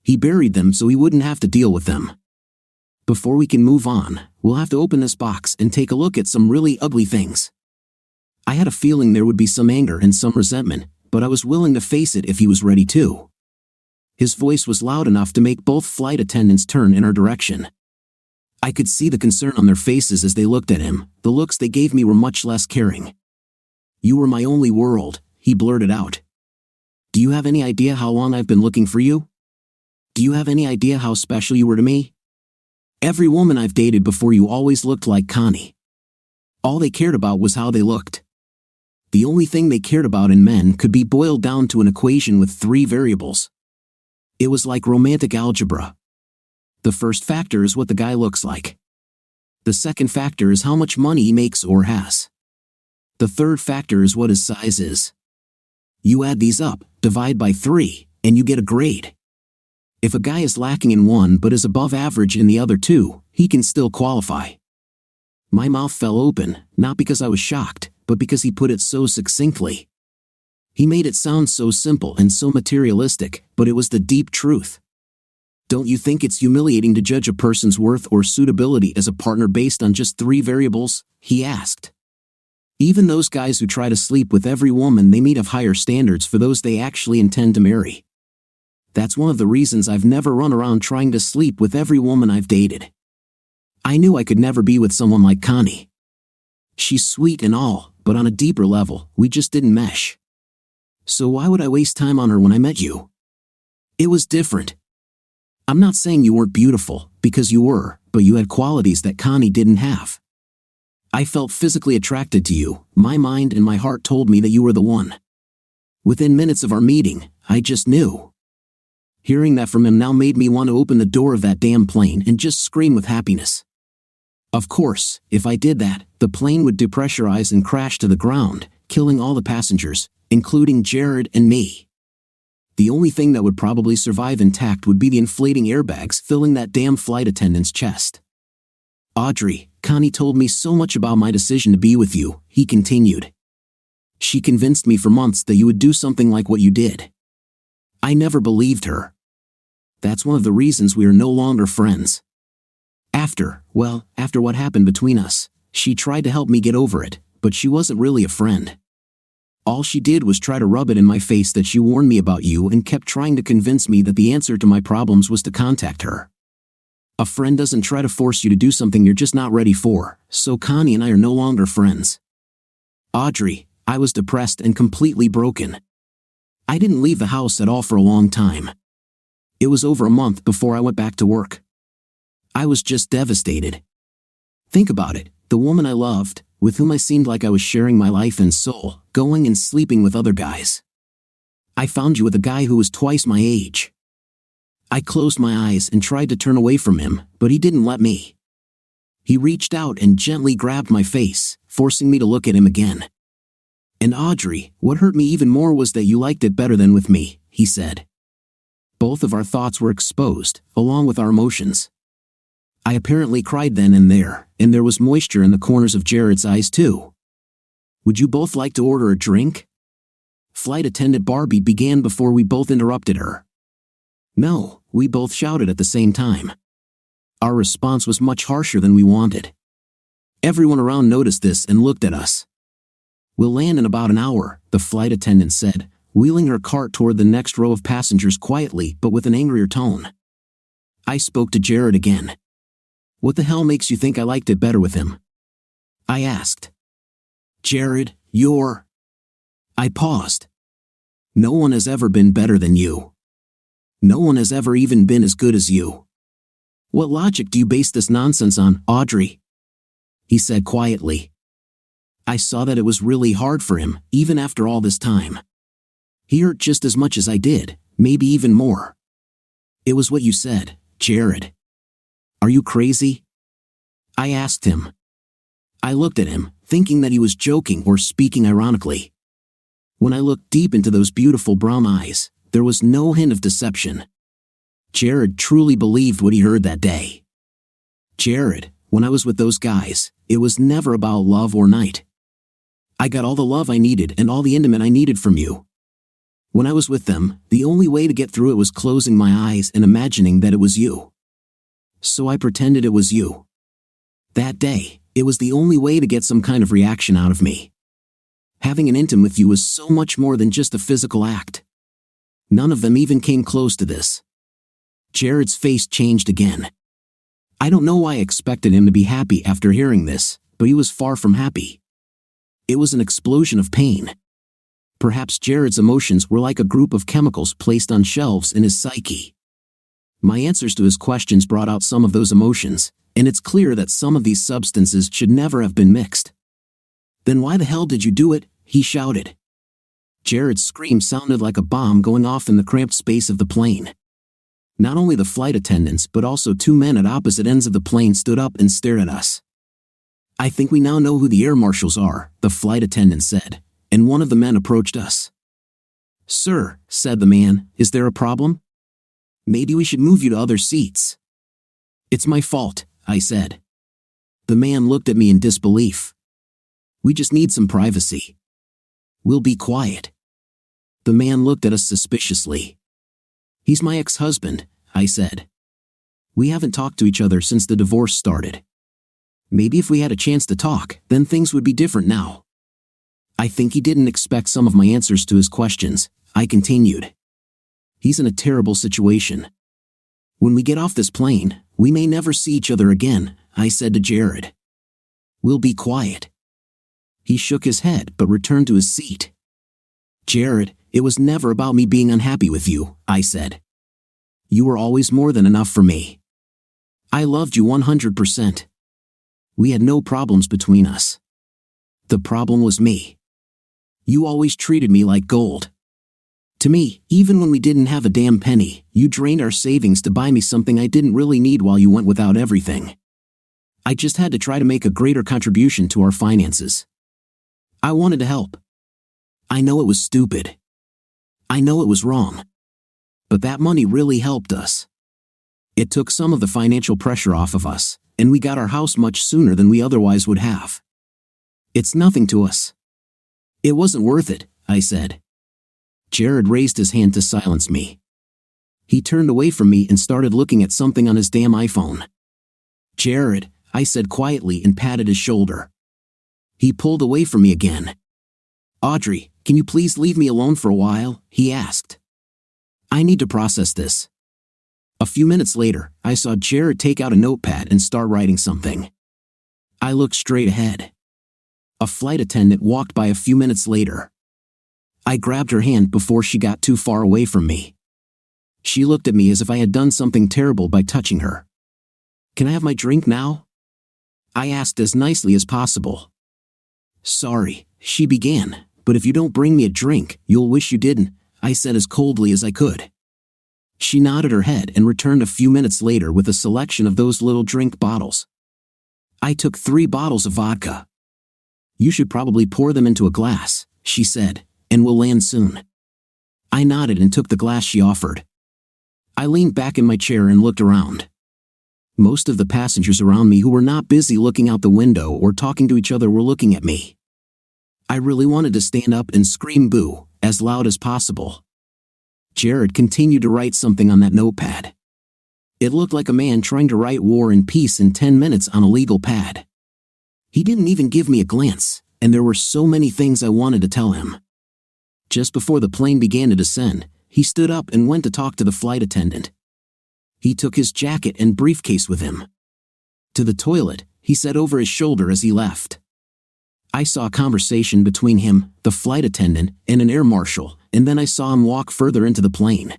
He buried them so he wouldn't have to deal with them. Before we can move on, we'll have to open this box and take a look at some really ugly things. I had a feeling there would be some anger and some resentment, but I was willing to face it if he was ready to. His voice was loud enough to make both flight attendants turn in our direction. I could see the concern on their faces as they looked at him. The looks they gave me were much less caring. You were my only world, he blurted out. Do you have any idea how long I've been looking for you? Do you have any idea how special you were to me? Every woman I've dated before you always looked like Connie. All they cared about was how they looked. The only thing they cared about in men could be boiled down to an equation with 3 variables. It was like romantic algebra. The first factor is what the guy looks like. The second factor is how much money he makes or has. The third factor is what his size is. You add these up, divide by 3, and you get a grade. If a guy is lacking in one but is above average in the other 2, he can still qualify. My mouth fell open, not because I was shocked, but because he put it so succinctly. He made it sound so simple and so materialistic, but it was the deep truth. Don't you think it's humiliating to judge a person's worth or suitability as a partner based on just 3 variables? He asked. Even those guys who try to sleep with every woman they meet have higher standards for those they actually intend to marry. That's one of the reasons I've never run around trying to sleep with every woman I've dated. I knew I could never be with someone like Connie. She's sweet and all, but on a deeper level, we just didn't mesh. So why would I waste time on her when I met you? It was different. I'm not saying you weren't beautiful, because you were, but you had qualities that Connie didn't have. I felt physically attracted to you. My mind and my heart told me that you were the one. Within minutes of our meeting, I just knew. Hearing that from him now made me want to open the door of that damn plane and just scream with happiness. Of course, if I did that, the plane would depressurize and crash to the ground, killing all the passengers, including Jared and me. The only thing that would probably survive intact would be the inflating airbags filling that damn flight attendant's chest. Audrey, Connie told me so much about my decision to be with you, he continued. She convinced me for months that you would do something like what you did. I never believed her. That's one of the reasons we are no longer friends. After what happened between us, she tried to help me get over it, but she wasn't really a friend. All she did was try to rub it in my face that she warned me about you and kept trying to convince me that the answer to my problems was to contact her. A friend doesn't try to force you to do something you're just not ready for, so Connie and I are no longer friends. Audrey, I was depressed and completely broken. I didn't leave the house at all for a long time. It was over a month before I went back to work. I was just devastated. Think about it, the woman I loved, with whom I seemed like I was sharing my life and soul, going and sleeping with other guys. I found you with a guy who was twice my age. I closed my eyes and tried to turn away from him, but he didn't let me. He reached out and gently grabbed my face, forcing me to look at him again. And Audrey, what hurt me even more was that you liked it better than with me, he said. Both of our thoughts were exposed, along with our emotions. I apparently cried then and there was moisture in the corners of Jared's eyes too. Would you both like to order a drink? Flight attendant Barbie began before we both interrupted her. No, we both shouted at the same time. Our response was much harsher than we wanted. Everyone around noticed this and looked at us. We'll land in about an hour, the flight attendant said, wheeling her cart toward the next row of passengers quietly but with an angrier tone. I spoke to Jared again. What the hell makes you think I liked it better with him? I asked. Jared, you're... I paused. No one has ever been better than you. No one has ever even been as good as you. What logic do you base this nonsense on, Audrey? He said quietly. I saw that it was really hard for him, even after all this time. He hurt just as much as I did, maybe even more. It was what you said, Jared. Are you crazy? I asked him. I looked at him, thinking that he was joking or speaking ironically. When I looked deep into those beautiful brown eyes, there was no hint of deception. Jared truly believed what he heard that day. Jared, when I was with those guys, it was never about love or night. I got all the love I needed and all the intimate I needed from you. When I was with them, the only way to get through it was closing my eyes and imagining that it was you. So I pretended it was you. That day, it was the only way to get some kind of reaction out of me. Having an intimate with you was so much more than just a physical act. None of them even came close to this. Jared's face changed again. I don't know why I expected him to be happy after hearing this, but he was far from happy. It was an explosion of pain. Perhaps Jared's emotions were like a group of chemicals placed on shelves in his psyche. My answers to his questions brought out some of those emotions, and it's clear that some of these substances should never have been mixed. Then why the hell did you do it? He shouted. Jared's scream sounded like a bomb going off in the cramped space of the plane. Not only the flight attendants but also 2 men at opposite ends of the plane stood up and stared at us. I think we now know who the air marshals are, the flight attendant said, and one of the men approached us. Sir, said the man, is there a problem? Maybe we should move you to other seats. It's my fault, I said. The man looked at me in disbelief. We just need some privacy. We'll be quiet. The man looked at us suspiciously. "He's my ex-husband," I said. "We haven't talked to each other since the divorce started. Maybe if we had a chance to talk, then things would be different now." I think he didn't expect some of my answers to his questions. I continued. "He's in a terrible situation. When we get off this plane, we may never see each other again," I said to Jared. "We'll be quiet." He shook his head but returned to his seat. "Jared, it was never about me being unhappy with you," I said. "You were always more than enough for me. I loved you 100%. We had no problems between us. The problem was me. You always treated me like gold. To me, even when we didn't have a damn penny, you drained our savings to buy me something I didn't really need while you went without everything. I just had to try to make a greater contribution to our finances. I wanted to help. I know it was stupid. I know it was wrong. But that money really helped us. It took some of the financial pressure off of us, and we got our house much sooner than we otherwise would have. It's nothing to us." "It wasn't worth it," I said. Jared raised his hand to silence me. He turned away from me and started looking at something on his damn iPhone. "Jared," I said quietly and patted his shoulder. He pulled away from me again. "Audrey, can you please leave me alone for a while?" he asked. "I need to process this." A few minutes later, I saw Jared take out a notepad and start writing something. I looked straight ahead. A flight attendant walked by a few minutes later. I grabbed her hand before she got too far away from me. She looked at me as if I had done something terrible by touching her. "Can I have my drink now?" I asked as nicely as possible. "Sorry," she began, "but if you don't bring me a drink, you'll wish you didn't," I said as coldly as I could. She nodded her head and returned a few minutes later with a selection of those little drink bottles. I took 3 bottles of vodka. "You should probably pour them into a glass," she said, "and we'll land soon." I nodded and took the glass she offered. I leaned back in my chair and looked around. Most of the passengers around me who were not busy looking out the window or talking to each other were looking at me. I really wanted to stand up and scream boo, as loud as possible. Jared continued to write something on that notepad. It looked like a man trying to write War and Peace in 10 minutes on a legal pad. He didn't even give me a glance, and there were so many things I wanted to tell him. Just before the plane began to descend, he stood up and went to talk to the flight attendant. He took his jacket and briefcase with him. "To the toilet," he said over his shoulder as he left. I saw a conversation between him, the flight attendant, and an air marshal, and then I saw him walk further into the plane.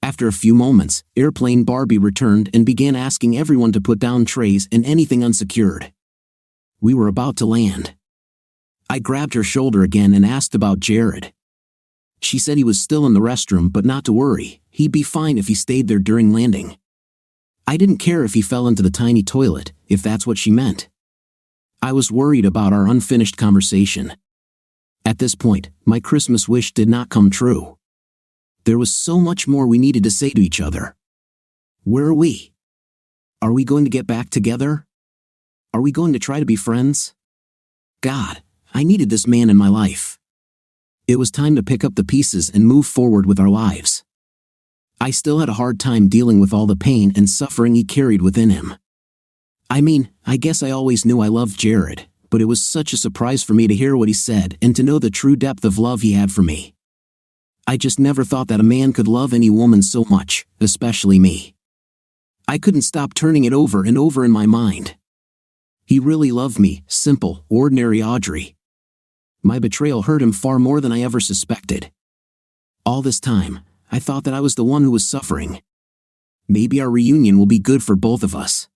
After a few moments, Airplane Barbie returned and began asking everyone to put down trays and anything unsecured. We were about to land. I grabbed her shoulder again and asked about Jared. She said he was still in the restroom but not to worry, he'd be fine if he stayed there during landing. I didn't care if he fell into the tiny toilet, if that's what she meant. I was worried about our unfinished conversation. At this point, my Christmas wish did not come true. There was so much more we needed to say to each other. Where are we? Are we going to get back together? Are we going to try to be friends? God, I needed this man in my life. It was time to pick up the pieces and move forward with our lives. I still had a hard time dealing with all the pain and suffering he carried within him. I mean, I guess I always knew I loved Jared, but it was such a surprise for me to hear what he said and to know the true depth of love he had for me. I just never thought that a man could love any woman so much, especially me. I couldn't stop turning it over and over in my mind. He really loved me, simple, ordinary Audrey. My betrayal hurt him far more than I ever suspected. All this time, I thought that I was the one who was suffering. Maybe our reunion will be good for both of us.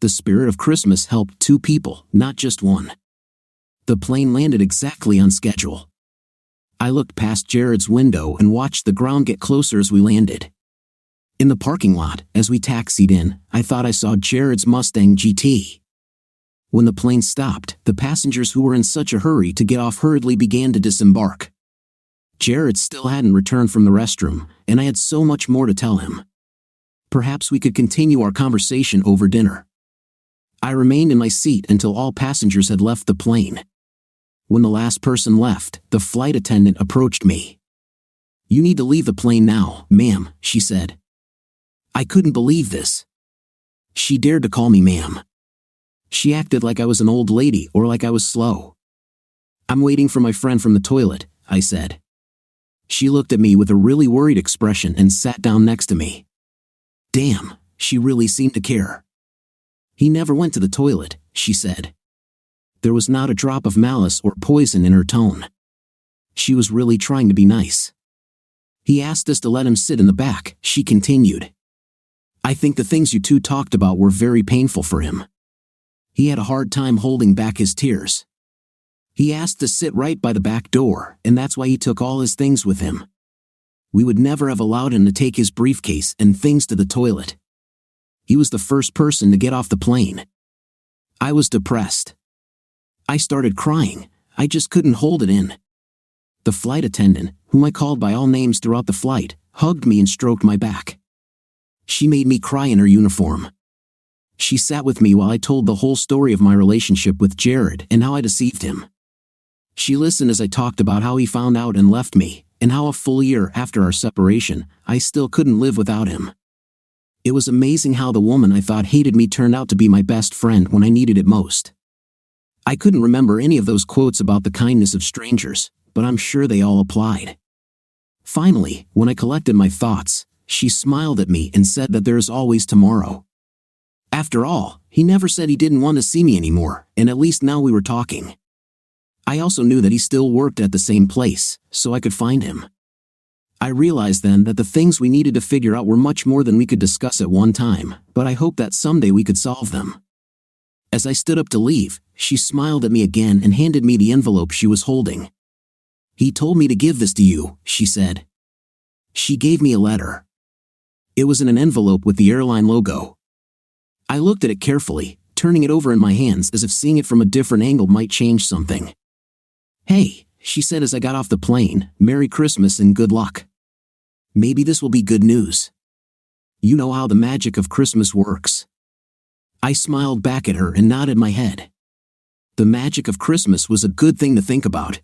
The spirit of Christmas helped 2 people, not just one. The plane landed exactly on schedule. I looked past Jared's window and watched the ground get closer as we landed. In the parking lot, as we taxied in, I thought I saw Jared's Mustang GT. When the plane stopped, the passengers who were in such a hurry to get off hurriedly began to disembark. Jared still hadn't returned from the restroom, and I had so much more to tell him. Perhaps we could continue our conversation over dinner. I remained in my seat until all passengers had left the plane. When the last person left, the flight attendant approached me. "You need to leave the plane now, ma'am," she said. I couldn't believe this. She dared to call me ma'am. She acted like I was an old lady or like I was slow. "I'm waiting for my friend from the toilet," I said. She looked at me with a really worried expression and sat down next to me. Damn, she really seemed to care. "He never went to the toilet," she said. There was not a drop of malice or poison in her tone. She was really trying to be nice. "He asked us to let him sit in the back," she continued. "I think the things you two talked about were very painful for him. He had a hard time holding back his tears. He asked to sit right by the back door, and that's why he took all his things with him. We would never have allowed him to take his briefcase and things to the toilet. He was the first person to get off the plane." I was depressed. I started crying. I just couldn't hold it in. The flight attendant, whom I called by all names throughout the flight, hugged me and stroked my back. She made me cry in her uniform. She sat with me while I told the whole story of my relationship with Jared and how I deceived him. She listened as I talked about how he found out and left me, and how a full year after our separation, I still couldn't live without him. It was amazing how the woman I thought hated me turned out to be my best friend when I needed it most. I couldn't remember any of those quotes about the kindness of strangers, but I'm sure they all applied. Finally, when I collected my thoughts, she smiled at me and said that there is always tomorrow. After all, he never said he didn't want to see me anymore, and at least now we were talking. I also knew that he still worked at the same place, so I could find him. I realized then that the things we needed to figure out were much more than we could discuss at one time, but I hoped that someday we could solve them. As I stood up to leave, she smiled at me again and handed me the envelope she was holding. "He told me to give this to you," she said. She gave me a letter. It was in an envelope with the airline logo. I looked at it carefully, turning it over in my hands as if seeing it from a different angle might change something. "Hey," she said as I got off the plane, "Merry Christmas and good luck. Maybe this will be good news. You know how the magic of Christmas works." I smiled back at her and nodded my head. The magic of Christmas was a good thing to think about.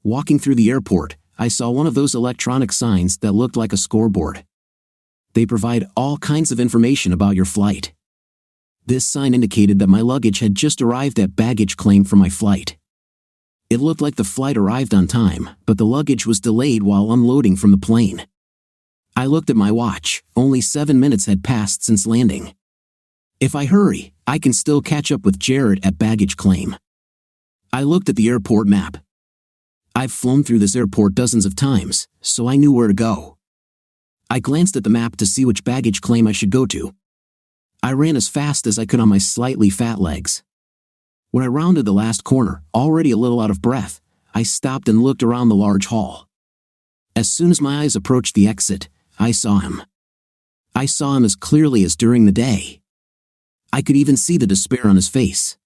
Walking through the airport, I saw one of those electronic signs that looked like a scoreboard. They provide all kinds of information about your flight. This sign indicated that my luggage had just arrived at baggage claim for my flight. It looked like the flight arrived on time, but the luggage was delayed while unloading from the plane. I looked at my watch. Only 7 minutes had passed since landing. If I hurry, I can still catch up with Jared at baggage claim. I looked at the airport map. I've flown through this airport dozens of times, so I knew where to go. I glanced at the map to see which baggage claim I should go to. I ran as fast as I could on my slightly fat legs. When I rounded the last corner, already a little out of breath, I stopped and looked around the large hall. As soon as my eyes approached the exit, I saw him. I saw him as clearly as during the day. I could even see the despair on his face.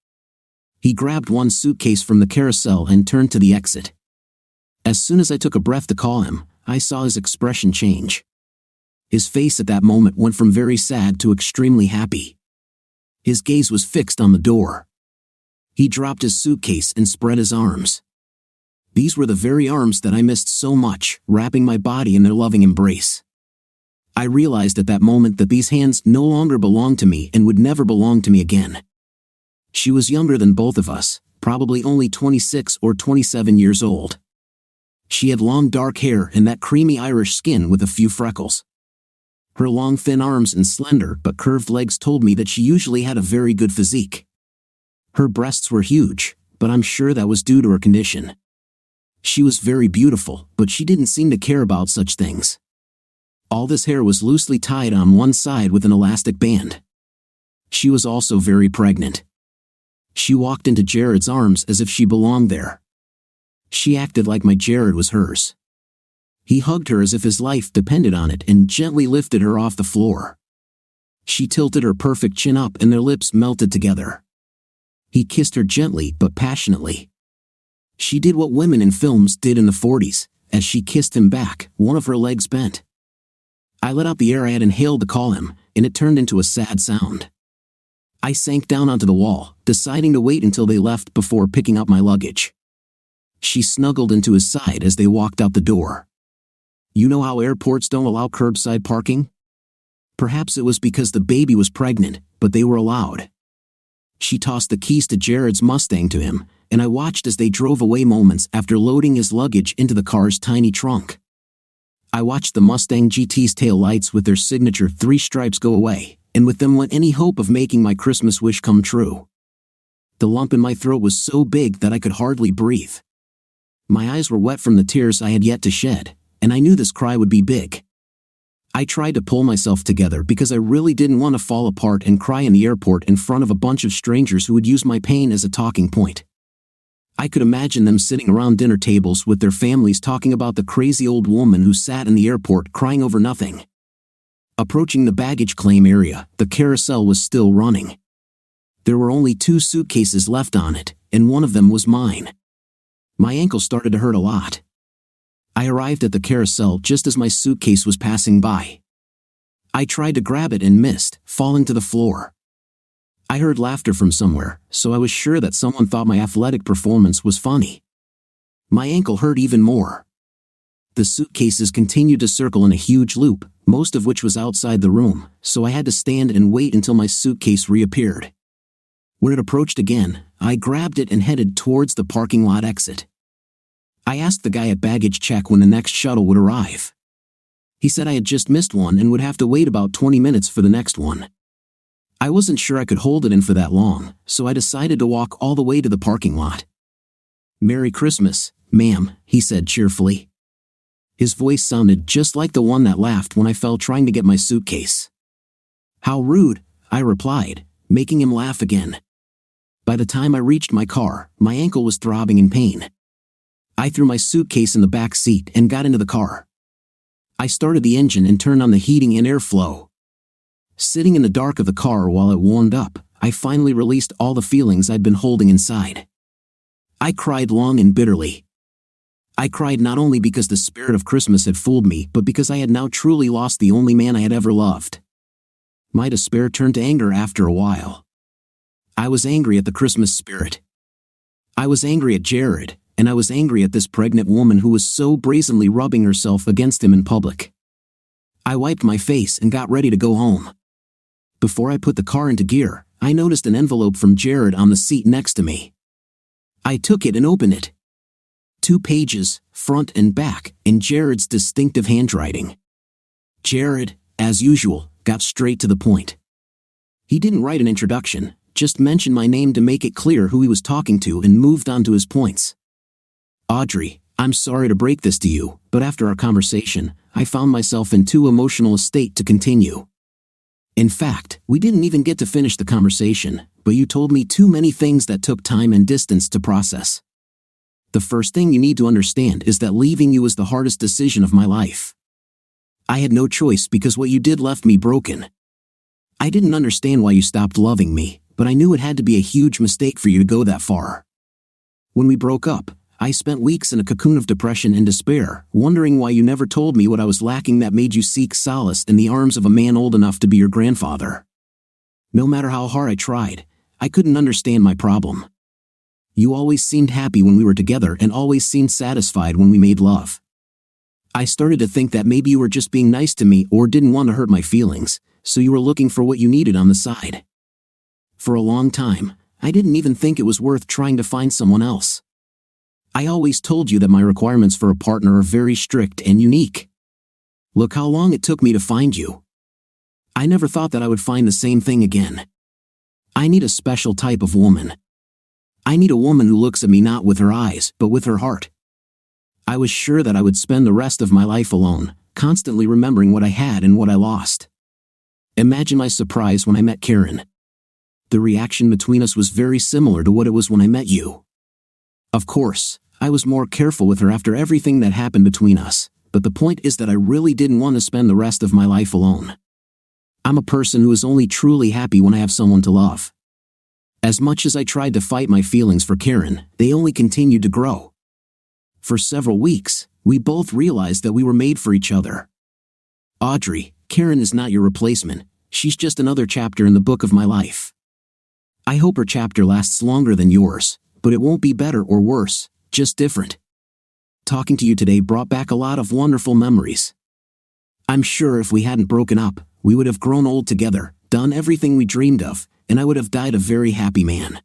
He grabbed one suitcase from the carousel and turned to the exit. As soon as I took a breath to call him, I saw his expression change. His face at that moment went from very sad to extremely happy. His gaze was fixed on the door. He dropped his suitcase and spread his arms. These were the very arms that I missed so much, wrapping my body in their loving embrace. I realized at that moment that these hands no longer belonged to me and would never belong to me again. She was younger than both of us, probably only 26 or 27 years old. She had long dark hair and that creamy Irish skin with a few freckles. Her long thin arms and slender but curved legs told me that she usually had a very good physique. Her breasts were huge, but I'm sure that was due to her condition. She was very beautiful, but she didn't seem to care about such things. All this hair was loosely tied on one side with an elastic band. She was also very pregnant. She walked into Jared's arms as if she belonged there. She acted like my Jared was hers. He hugged her as if his life depended on it and gently lifted her off the floor. She tilted her perfect chin up and their lips melted together. He kissed her gently but passionately. She did what women in films did in the 40s. As she kissed him back, one of her legs bent. I let out the air I had inhaled to call him, and it turned into a sad sound. I sank down onto the wall, deciding to wait until they left before picking up my luggage. She snuggled into his side as they walked out the door. You know how airports don't allow curbside parking? Perhaps it was because the baby was pregnant, but they were allowed. She tossed the keys to Jared's Mustang to him, and I watched as they drove away moments after loading his luggage into the car's tiny trunk. I watched the Mustang GT's tail lights with their signature 3 stripes go away, and with them went any hope of making my Christmas wish come true. The lump in my throat was so big that I could hardly breathe. My eyes were wet from the tears I had yet to shed, and I knew this cry would be big. I tried to pull myself together because I really didn't want to fall apart and cry in the airport in front of a bunch of strangers who would use my pain as a talking point. I could imagine them sitting around dinner tables with their families talking about the crazy old woman who sat in the airport crying over nothing. Approaching the baggage claim area, the carousel was still running. There were only 2 suitcases left on it, and one of them was mine. My ankle started to hurt a lot. I arrived at the carousel just as my suitcase was passing by. I tried to grab it and missed, falling to the floor. I heard laughter from somewhere, so I was sure that someone thought my athletic performance was funny. My ankle hurt even more. The suitcases continued to circle in a huge loop, most of which was outside the room, so I had to stand and wait until my suitcase reappeared. When it approached again, I grabbed it and headed towards the parking lot exit. I asked the guy at baggage check when the next shuttle would arrive. He said I had just missed one and would have to wait about 20 minutes for the next one. I wasn't sure I could hold it in for that long, so I decided to walk all the way to the parking lot. "Merry Christmas, ma'am," he said cheerfully. His voice sounded just like the one that laughed when I fell trying to get my suitcase. "How rude," I replied, making him laugh again. By the time I reached my car, my ankle was throbbing in pain. I threw my suitcase in the back seat and got into the car. I started the engine and turned on the heating and airflow. Sitting in the dark of the car while it warmed up, I finally released all the feelings I'd been holding inside. I cried long and bitterly. I cried not only because the spirit of Christmas had fooled me, but because I had now truly lost the only man I had ever loved. My despair turned to anger after a while. I was angry at the Christmas spirit. I was angry at Jared, and I was angry at this pregnant woman who was so brazenly rubbing herself against him in public. I wiped my face and got ready to go home. Before I put the car into gear, I noticed an envelope from Jared on the seat next to me. I took it and opened it. 2 pages, front and back, in Jared's distinctive handwriting. Jared, as usual, got straight to the point. He didn't write an introduction, just mentioned my name to make it clear who he was talking to and moved on to his points. "Audrey, I'm sorry to break this to you, but after our conversation, I found myself in too emotional a state to continue. In fact, we didn't even get to finish the conversation, but you told me too many things that took time and distance to process. The first thing you need to understand is that leaving you was the hardest decision of my life. I had no choice because what you did left me broken. I didn't understand why you stopped loving me, but I knew it had to be a huge mistake for you to go that far. When we broke up, I spent weeks in a cocoon of depression and despair, wondering why you never told me what I was lacking that made you seek solace in the arms of a man old enough to be your grandfather. No matter how hard I tried, I couldn't understand my problem. You always seemed happy when we were together and always seemed satisfied when we made love. I started to think that maybe you were just being nice to me or didn't want to hurt my feelings, so you were looking for what you needed on the side. For a long time, I didn't even think it was worth trying to find someone else. I always told you that my requirements for a partner are very strict and unique. Look how long it took me to find you. I never thought that I would find the same thing again. I need a special type of woman. I need a woman who looks at me not with her eyes, but with her heart. I was sure that I would spend the rest of my life alone, constantly remembering what I had and what I lost. Imagine my surprise when I met Karen. The reaction between us was very similar to what it was when I met you. Of course, I was more careful with her after everything that happened between us, but the point is that I really didn't want to spend the rest of my life alone. I'm a person who is only truly happy when I have someone to love. As much as I tried to fight my feelings for Karen, they only continued to grow. For several weeks, we both realized that we were made for each other. Audrey, Karen is not your replacement, she's just another chapter in the book of my life. I hope her chapter lasts longer than yours, but it won't be better or worse, just different. Talking to you today brought back a lot of wonderful memories. I'm sure if we hadn't broken up, we would have grown old together, done everything we dreamed of, and I would have died a very happy man.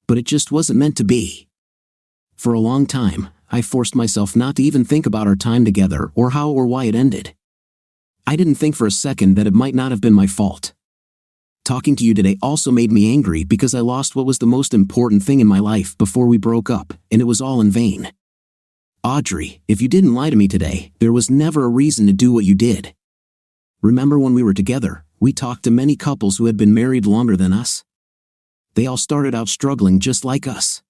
But it just wasn't meant to be. For a long time, I forced myself not to even think about our time together or how or why it ended. I didn't think for a second that it might not have been my fault. Talking to you today also made me angry because I lost what was the most important thing in my life before we broke up, and it was all in vain. Audrey, if you didn't lie to me today, there was never a reason to do what you did. Remember when we were together, we talked to many couples who had been married longer than us? They all started out struggling just like us.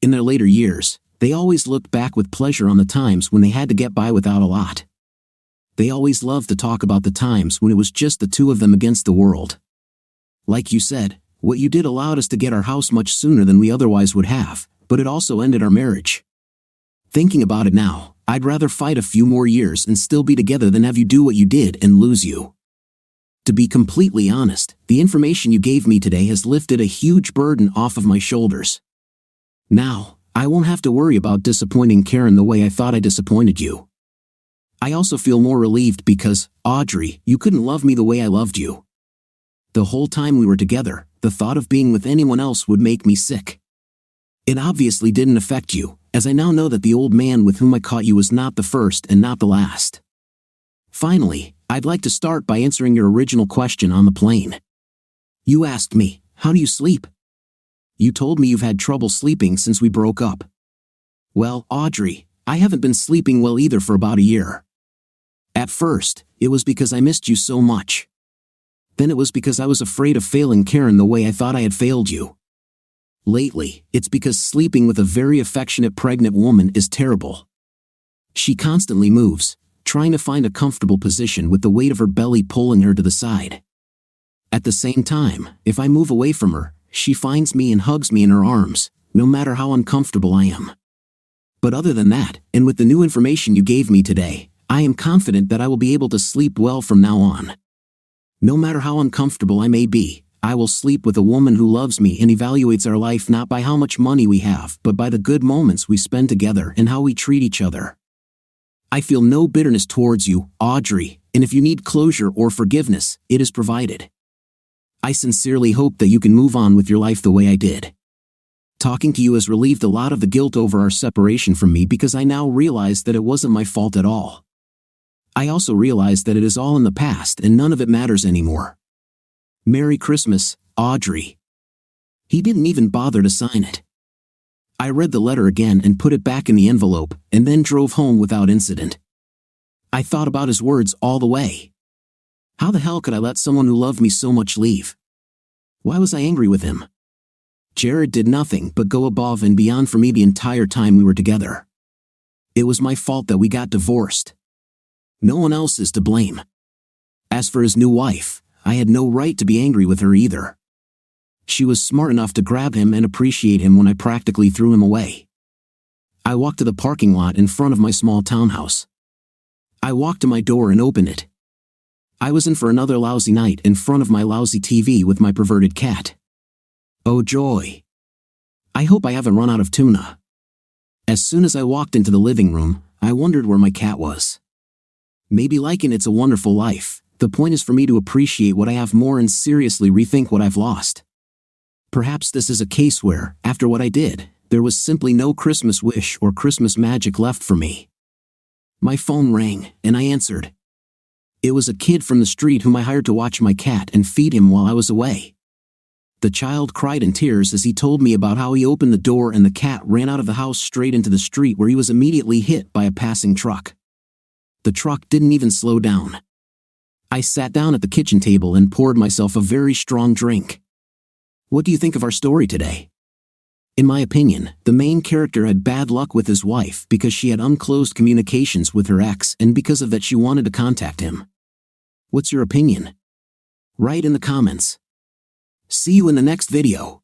In their later years, they always looked back with pleasure on the times when they had to get by without a lot. They always loved to talk about the times when it was just the two of them against the world. Like you said, what you did allowed us to get our house much sooner than we otherwise would have, but it also ended our marriage. Thinking about it now, I'd rather fight a few more years and still be together than have you do what you did and lose you. To be completely honest, the information you gave me today has lifted a huge burden off of my shoulders. Now, I won't have to worry about disappointing Karen the way I thought I disappointed you. I also feel more relieved because, Audrey, you couldn't love me the way I loved you. The whole time we were together, the thought of being with anyone else would make me sick. It obviously didn't affect you, as I now know that the old man with whom I caught you was not the first and not the last. Finally, I'd like to start by answering your original question on the plane. You asked me, how do you sleep? You told me you've had trouble sleeping since we broke up. Well, Audrey, I haven't been sleeping well either for about a year. At first, it was because I missed you so much. Then it was because I was afraid of failing Karen the way I thought I had failed you. Lately, it's because sleeping with a very affectionate pregnant woman is terrible. She constantly moves, trying to find a comfortable position with the weight of her belly pulling her to the side. At the same time, if I move away from her, she finds me and hugs me in her arms, no matter how uncomfortable I am. But other than that, and with the new information you gave me today, I am confident that I will be able to sleep well from now on. No matter how uncomfortable I may be, I will sleep with a woman who loves me and evaluates our life not by how much money we have, but by the good moments we spend together and how we treat each other. I feel no bitterness towards you, Audrey, and if you need closure or forgiveness, it is provided. I sincerely hope that you can move on with your life the way I did. Talking to you has relieved a lot of the guilt over our separation from me because I now realize that it wasn't my fault at all. I also realize that it is all in the past and none of it matters anymore. Merry Christmas, Audrey. He didn't even bother to sign it. I read the letter again and put it back in the envelope, and then drove home without incident. I thought about his words all the way. How the hell could I let someone who loved me so much leave? Why was I angry with him? Jared did nothing but go above and beyond for me the entire time we were together. It was my fault that we got divorced. No one else is to blame. As for his new wife, I had no right to be angry with her either. She was smart enough to grab him and appreciate him when I practically threw him away. I walked to the parking lot in front of my small townhouse. I walked to my door and opened it. I was in for another lousy night in front of my lousy TV with my perverted cat. Oh joy. I hope I haven't run out of tuna. As soon as I walked into the living room, I wondered where my cat was. Maybe like in It's a Wonderful Life, the point is for me to appreciate what I have more and seriously rethink what I've lost. Perhaps this is a case where, after what I did, there was simply no Christmas wish or Christmas magic left for me. My phone rang, and I answered. It was a kid from the street whom I hired to watch my cat and feed him while I was away. The child cried in tears as he told me about how he opened the door and the cat ran out of the house straight into the street where he was immediately hit by a passing truck. The truck didn't even slow down. I sat down at the kitchen table and poured myself a very strong drink. What do you think of our story today? In my opinion, the main character had bad luck with his wife because she had unclosed communications with her ex, and because of that she wanted to contact him. What's your opinion? Write in the comments. See you in the next video.